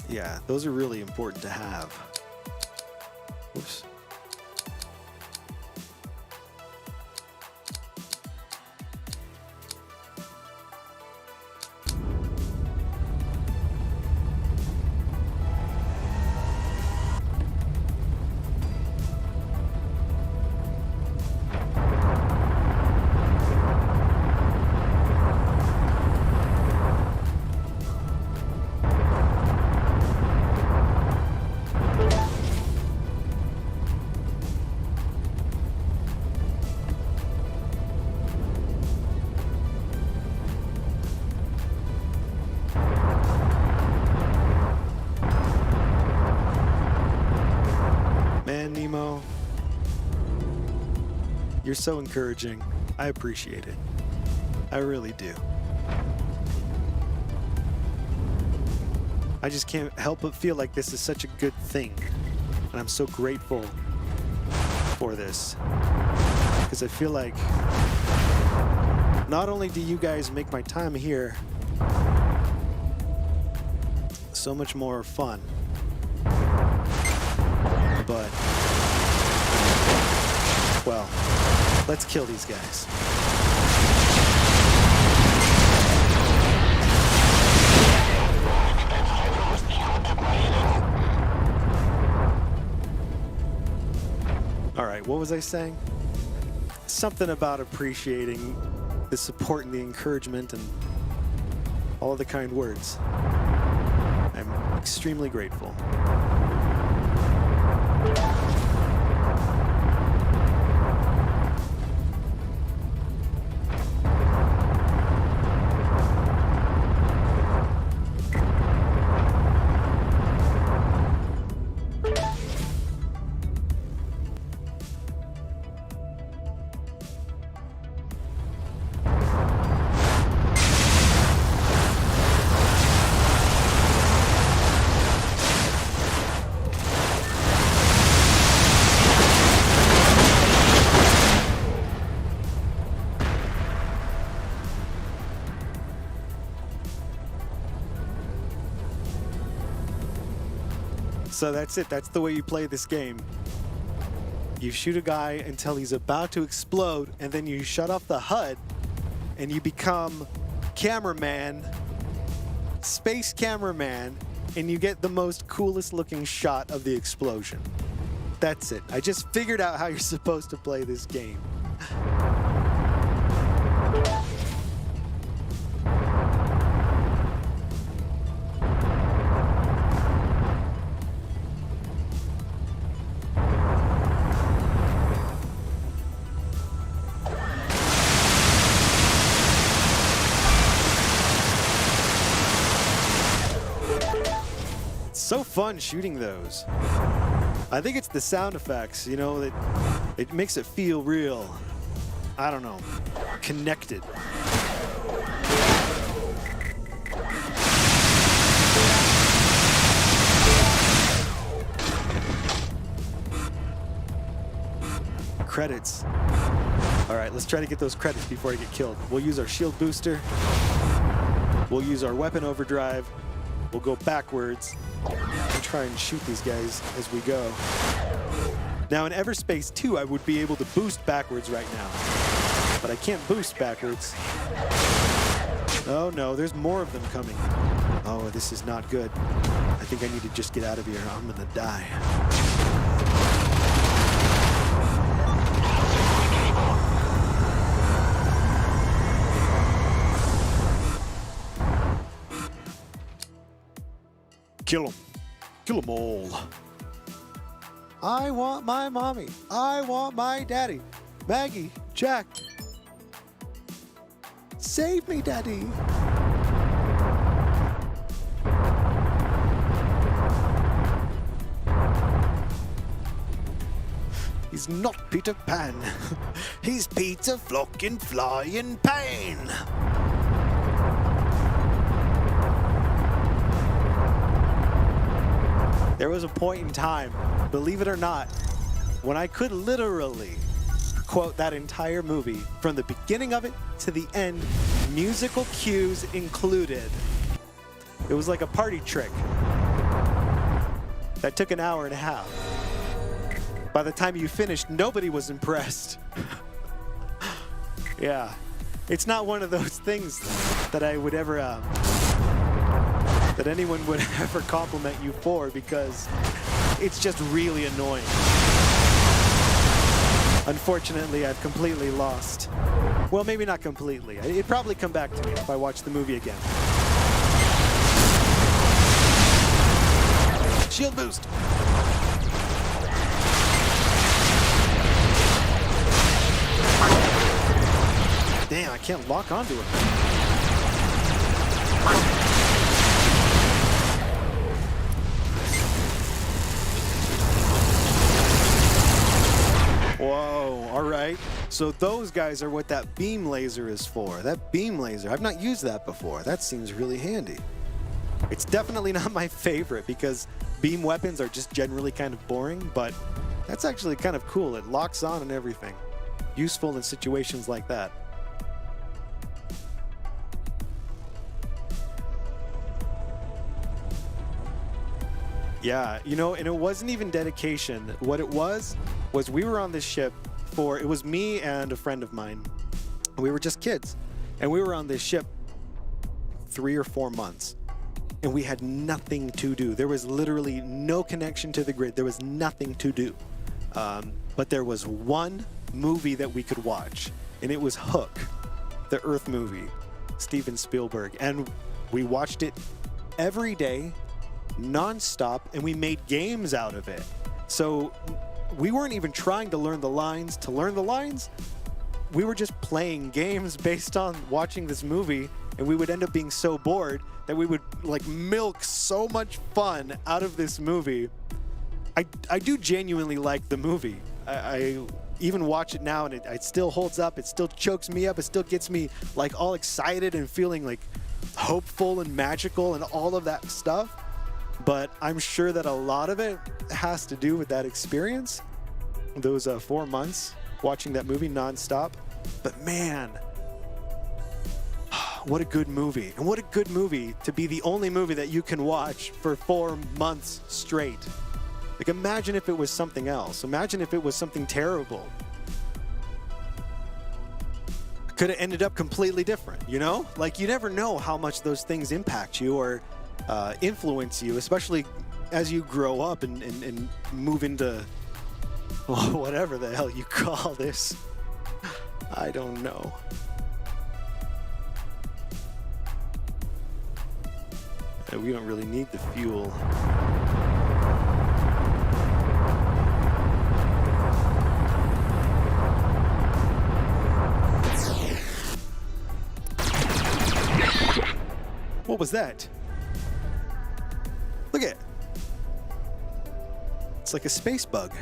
Yeah, those are really important to have. Oops. Man, Nemo, you're so encouraging. I appreciate it. I really do. I just can't help but feel like this is such a good thing. And I'm so grateful for this. Because I feel like not only do you guys make my time here so much more fun, but, well, let's kill these guys. All right, what was I saying? Something about appreciating the support and the encouragement and all of the kind words. I'm extremely grateful. So that's it. That's the way you play this game. You shoot a guy until he's about to explode, and then you shut off the HUD, and you become cameraman, space cameraman, and you get the most coolest looking shot of the explosion. That's it. I just figured out how you're supposed to play this game. So fun shooting those. I think it's the sound effects, you know, that it makes it feel real. I don't know, connected. Credits. All right, let's try to get those credits before I get killed. We'll use our shield booster. We'll use our weapon overdrive. We'll go backwards and try and shoot these guys as we go. Now in Everspace 2, I would be able to boost backwards right now, but I can't boost backwards. Oh no, there's more of them coming. Oh, this is not good. I think I need to just get out of here. I'm gonna die. Kill them. Kill them all. I want my mommy. I want my daddy. Maggie, Jack. Save me, Daddy. He's not Peter Pan. He's Peter Flockin' Flying Pain. There was a point in time, believe it or not, when I could literally quote that entire movie from the beginning of it to the end, musical cues included. It was like a party trick that took an hour and a half. By the time you finished, nobody was impressed. Yeah, it's not one of those things that I would ever, that anyone would ever compliment you for, because it's just really annoying. Unfortunately, I've completely lost. Well, maybe not completely. It'd probably come back to me if I watch the movie again. Shield boost. Damn, I can't lock onto it. Whoa, all right. So those guys are what that beam laser is for. That beam laser, I've not used that before. That seems really handy. It's definitely not my favorite because beam weapons are just generally kind of boring, but that's actually kind of cool. It locks on and everything. Useful in situations like that. Yeah, you know, and it wasn't even dedication. What it was we were on this ship for, it was me and a friend of mine. We were just kids, and we were on this ship 3 or 4 months, and we had nothing to do. There was literally no connection to the grid. There was nothing to do. But there was one movie that we could watch, and it was Hook, the Earth movie, Steven Spielberg. And we watched it every day, non-stop, and we made games out of it. So we weren't even trying to learn the lines. To learn the lines, we were just playing games based on watching this movie, and we would end up being so bored that we would like milk so much fun out of this movie. I do genuinely like the movie. I even watch it now, and it still holds up. It still chokes me up. It still gets me like all excited and feeling like hopeful and magical and all of that stuff. But I'm sure that a lot of it has to do with that experience, those 4 months watching that movie nonstop. But man, what a good movie. And what a good movie to be the only movie that you can watch for 4 months straight. Like, imagine if it was something else. Imagine if it was something terrible. Could have ended up completely different, you know? Like, you never know how much those things impact you or influence you, especially as you grow up and move into whatever the hell you call this. I don't know. We don't really need the fuel. What was that? Look at it. It's like a space bug.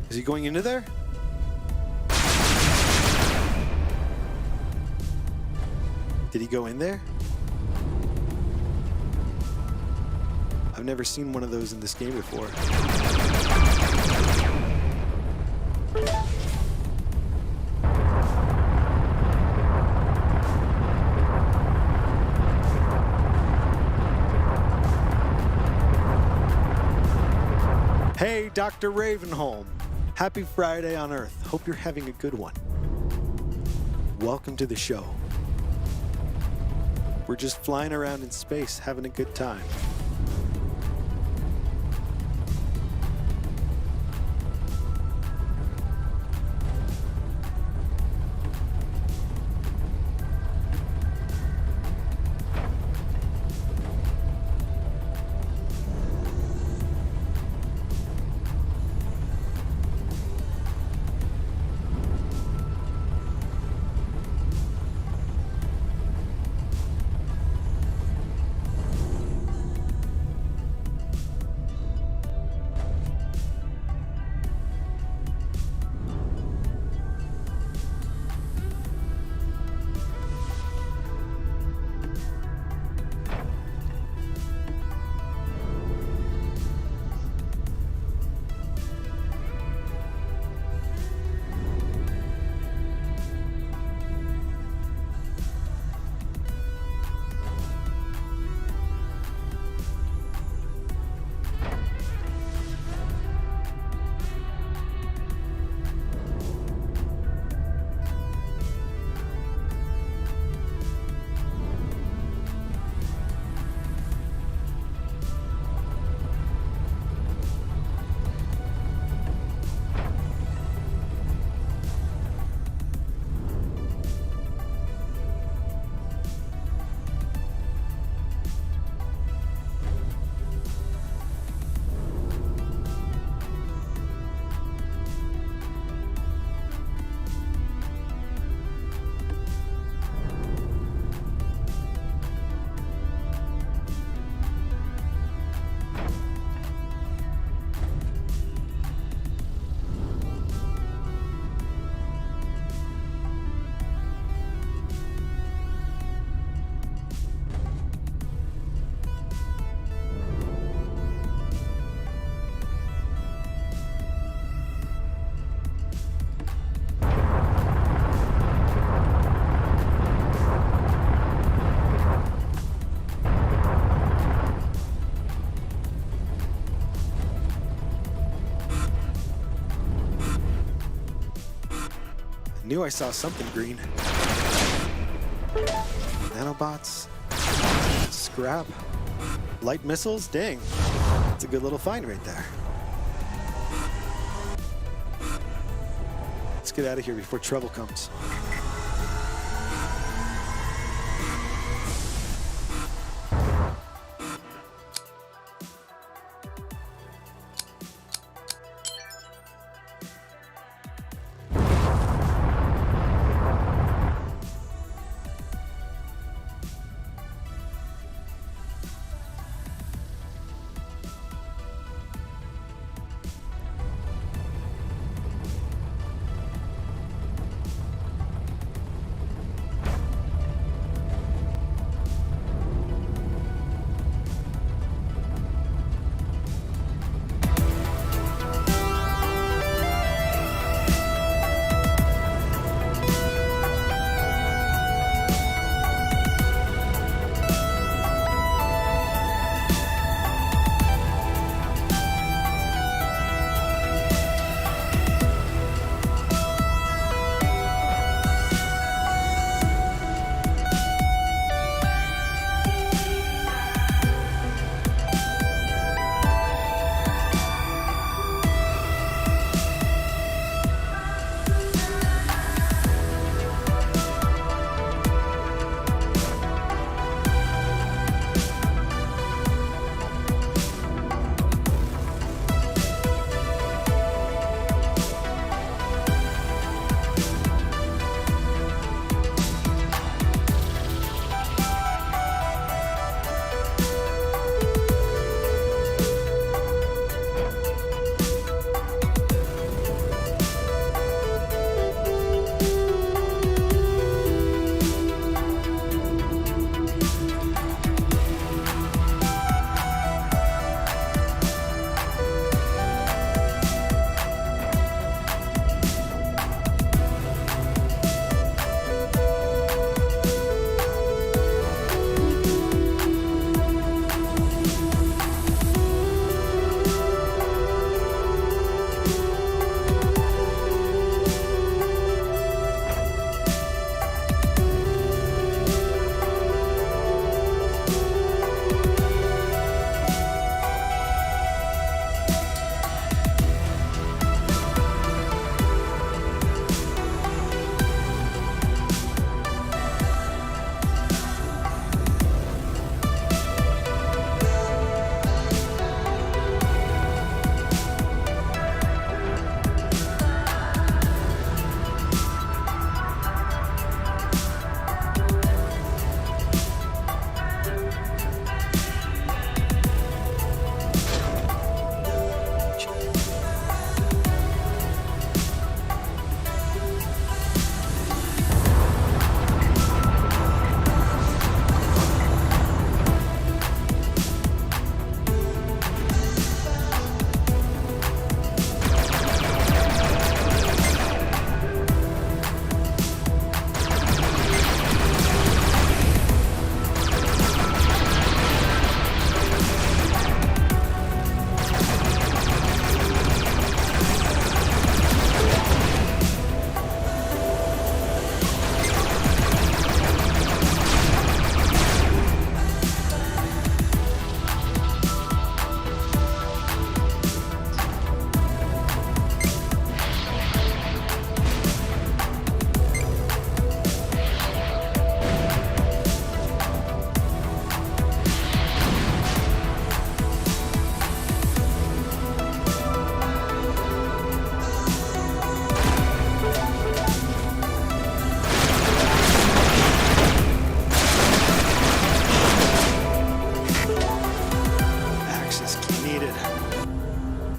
Is he going into there? Did he go in there? I've never seen one of those in this game before. Hey, Dr. Ravenholm. Happy Friday on Earth. Hope you're having a good one. Welcome to the show. We're just flying around in space, having a good time. Knew I saw something green. Nanobots. Scrap. Light missiles? Dang. That's a good little find right there. Let's get out of here before trouble comes.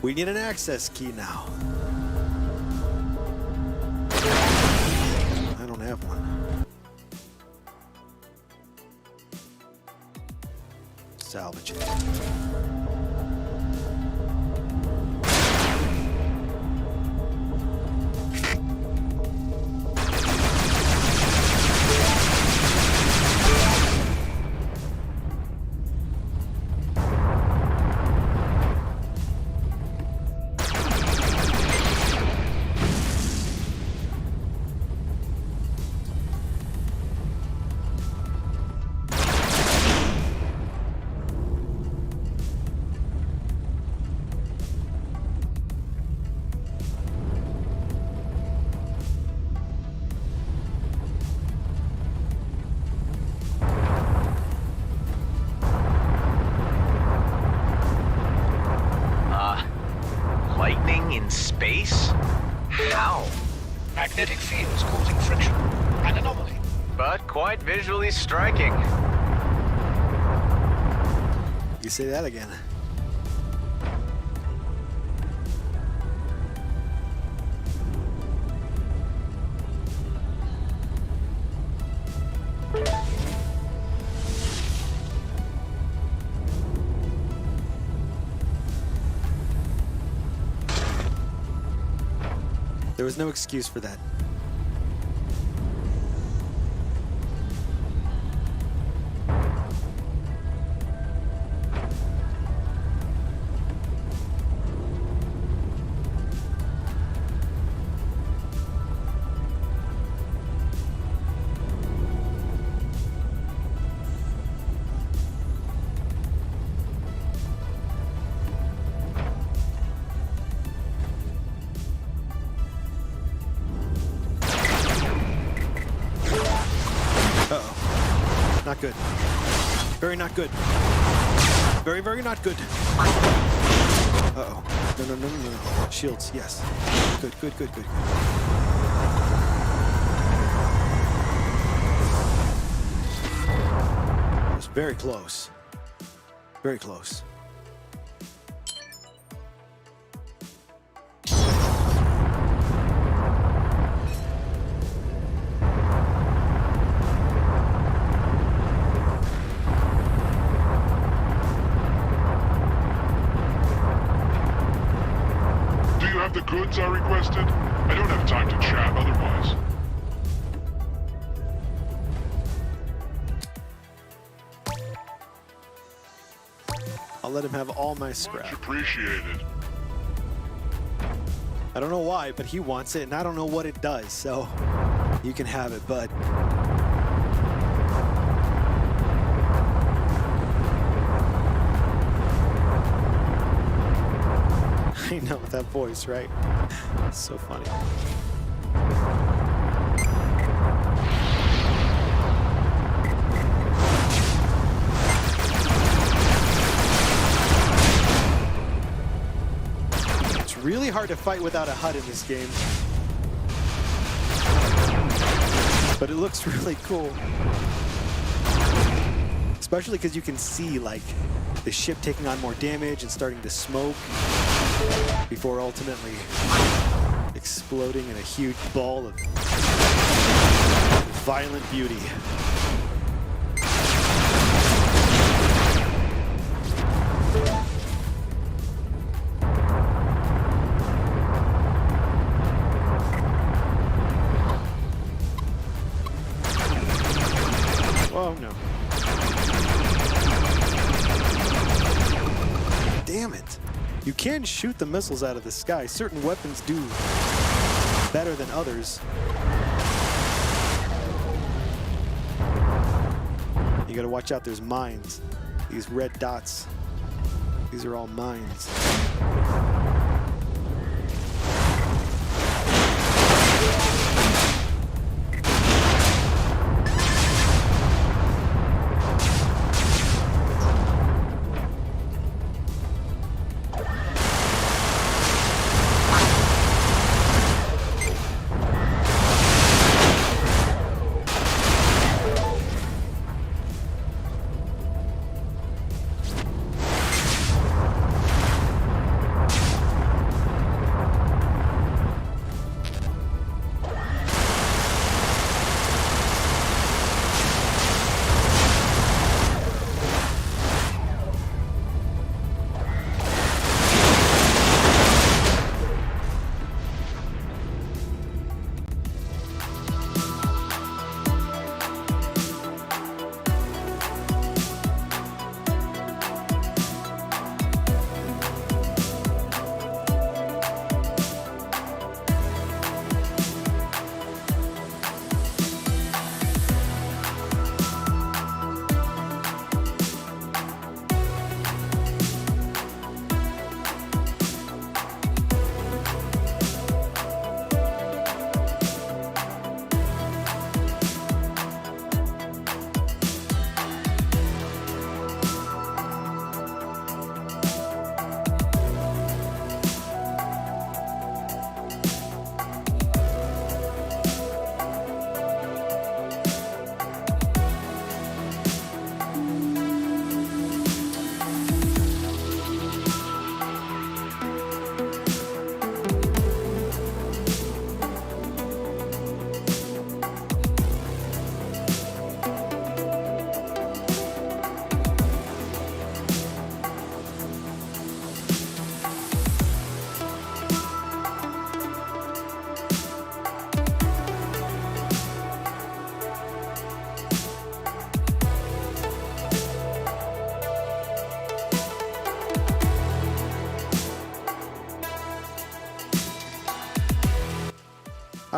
We need an access key now. I don't have one. Salvage it. in space? How? Magnetic fields causing friction. An anomaly. But quite visually striking. You say that again. There was no excuse for that. Uh-oh. Not good. Very not good. Very, very not good. Uh-oh. No, no, no, no, no. Shields, yes. Good, good, good, good. It was very close. Very close. The goods I requested? I don't have time to chat otherwise. I'll let him have all my Much scrap. appreciated. I don't know why, but he wants it, and I don't know what it does, so you can have it, bud. I know, that voice, right? It's so funny. It's really hard to fight without a HUD in this game. But it looks really cool. Especially because you can see, like, the ship taking on more damage and starting to smoke before ultimately exploding in a huge ball of violent beauty. Oh no. Damn it. You can shoot the missiles out of the sky. Certain weapons do better than others. You gotta watch out, there's mines. These red dots. These are all mines.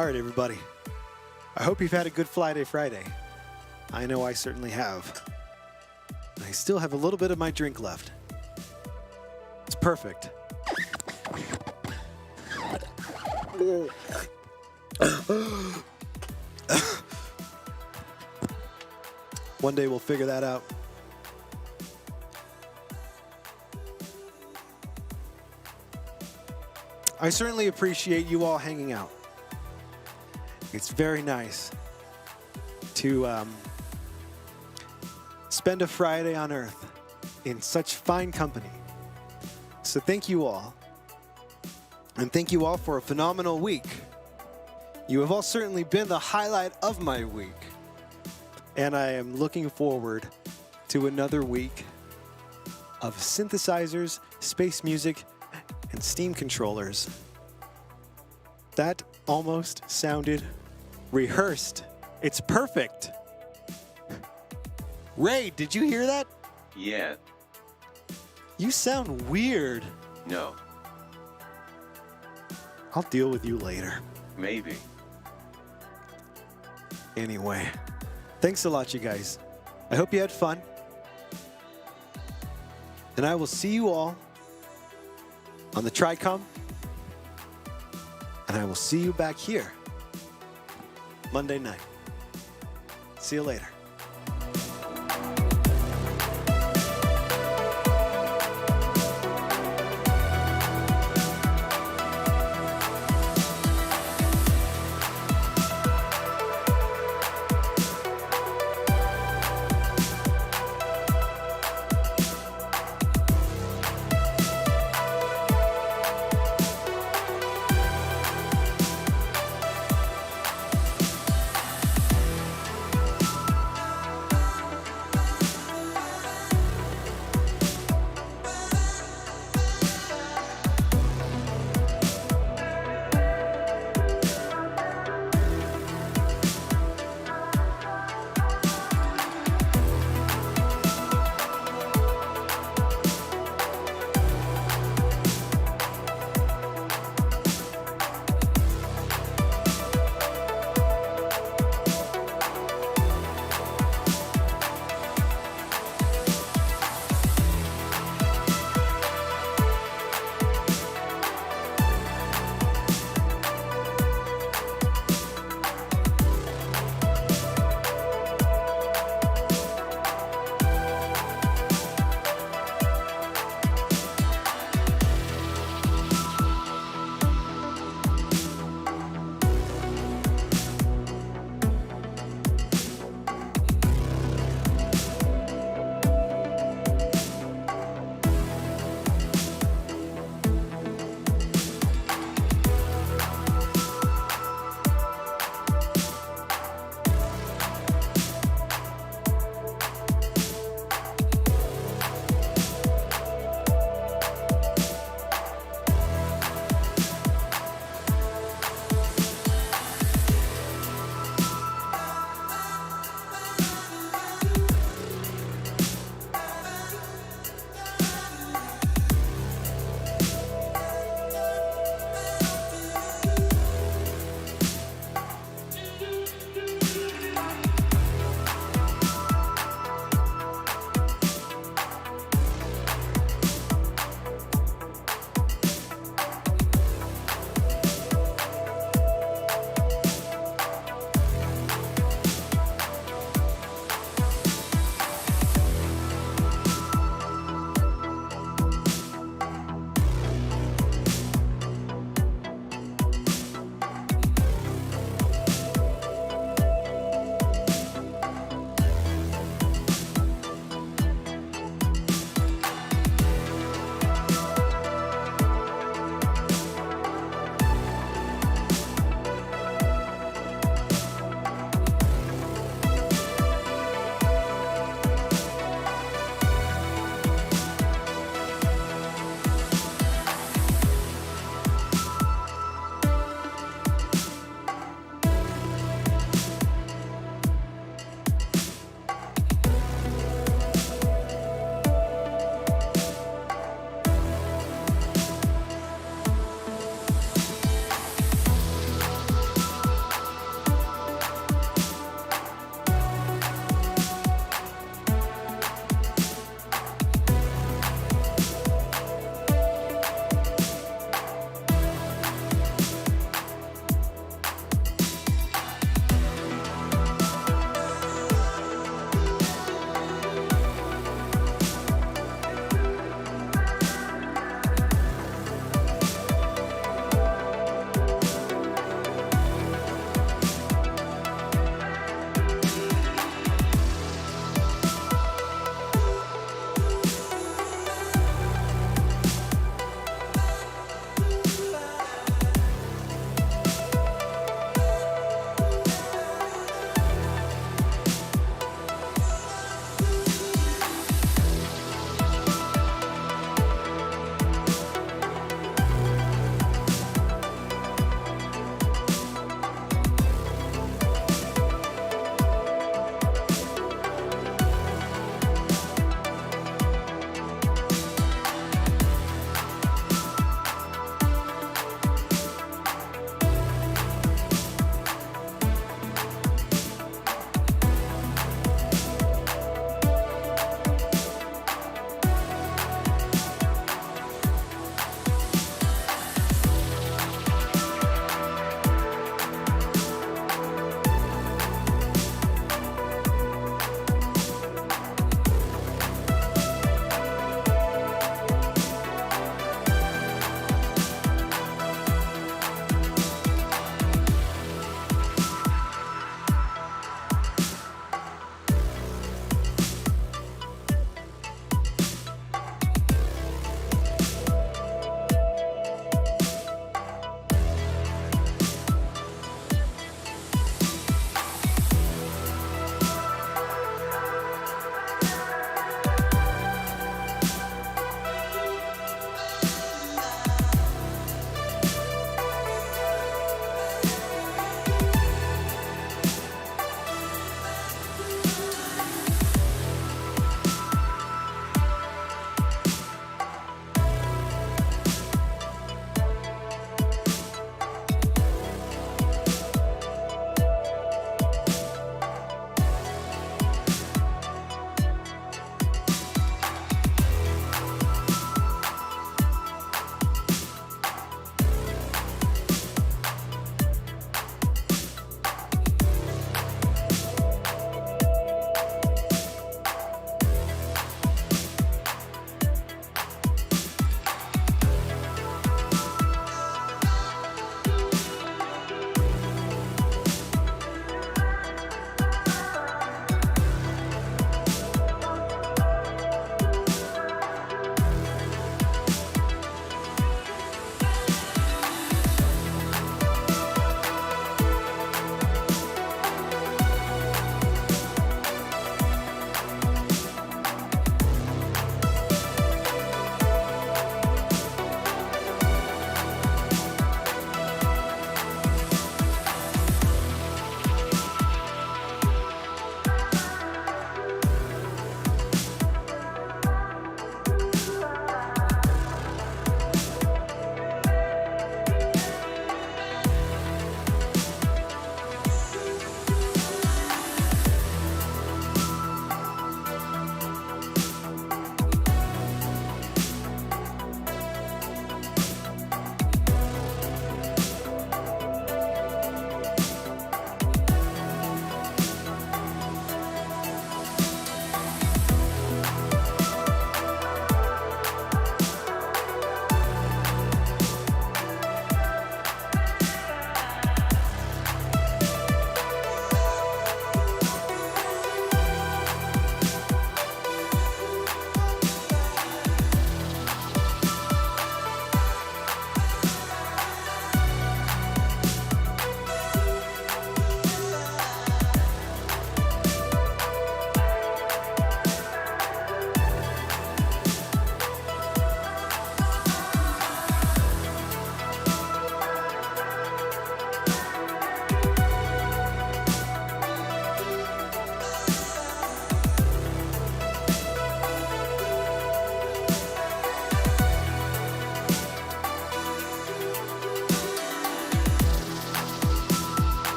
All right, everybody. I hope you've had a good Friday. I know I certainly have. I still have a little bit of my drink left. It's perfect. One day we'll figure that out. I certainly appreciate you all hanging out. It's very nice to spend a Friday on Earth in such fine company. So thank you all. And thank you all for a phenomenal week. You have all certainly been the highlight of my week. And I am looking forward to another week of synthesizers, space music, and steam controllers. That almost sounded rehearsed. It's perfect. Ray, did you hear that? Yeah. You sound weird. No. I'll deal with you later. Maybe. Anyway, thanks a lot, you guys. I hope you had fun. And I will see you all on the TRICOM. And I will see you back here Monday night. See you later.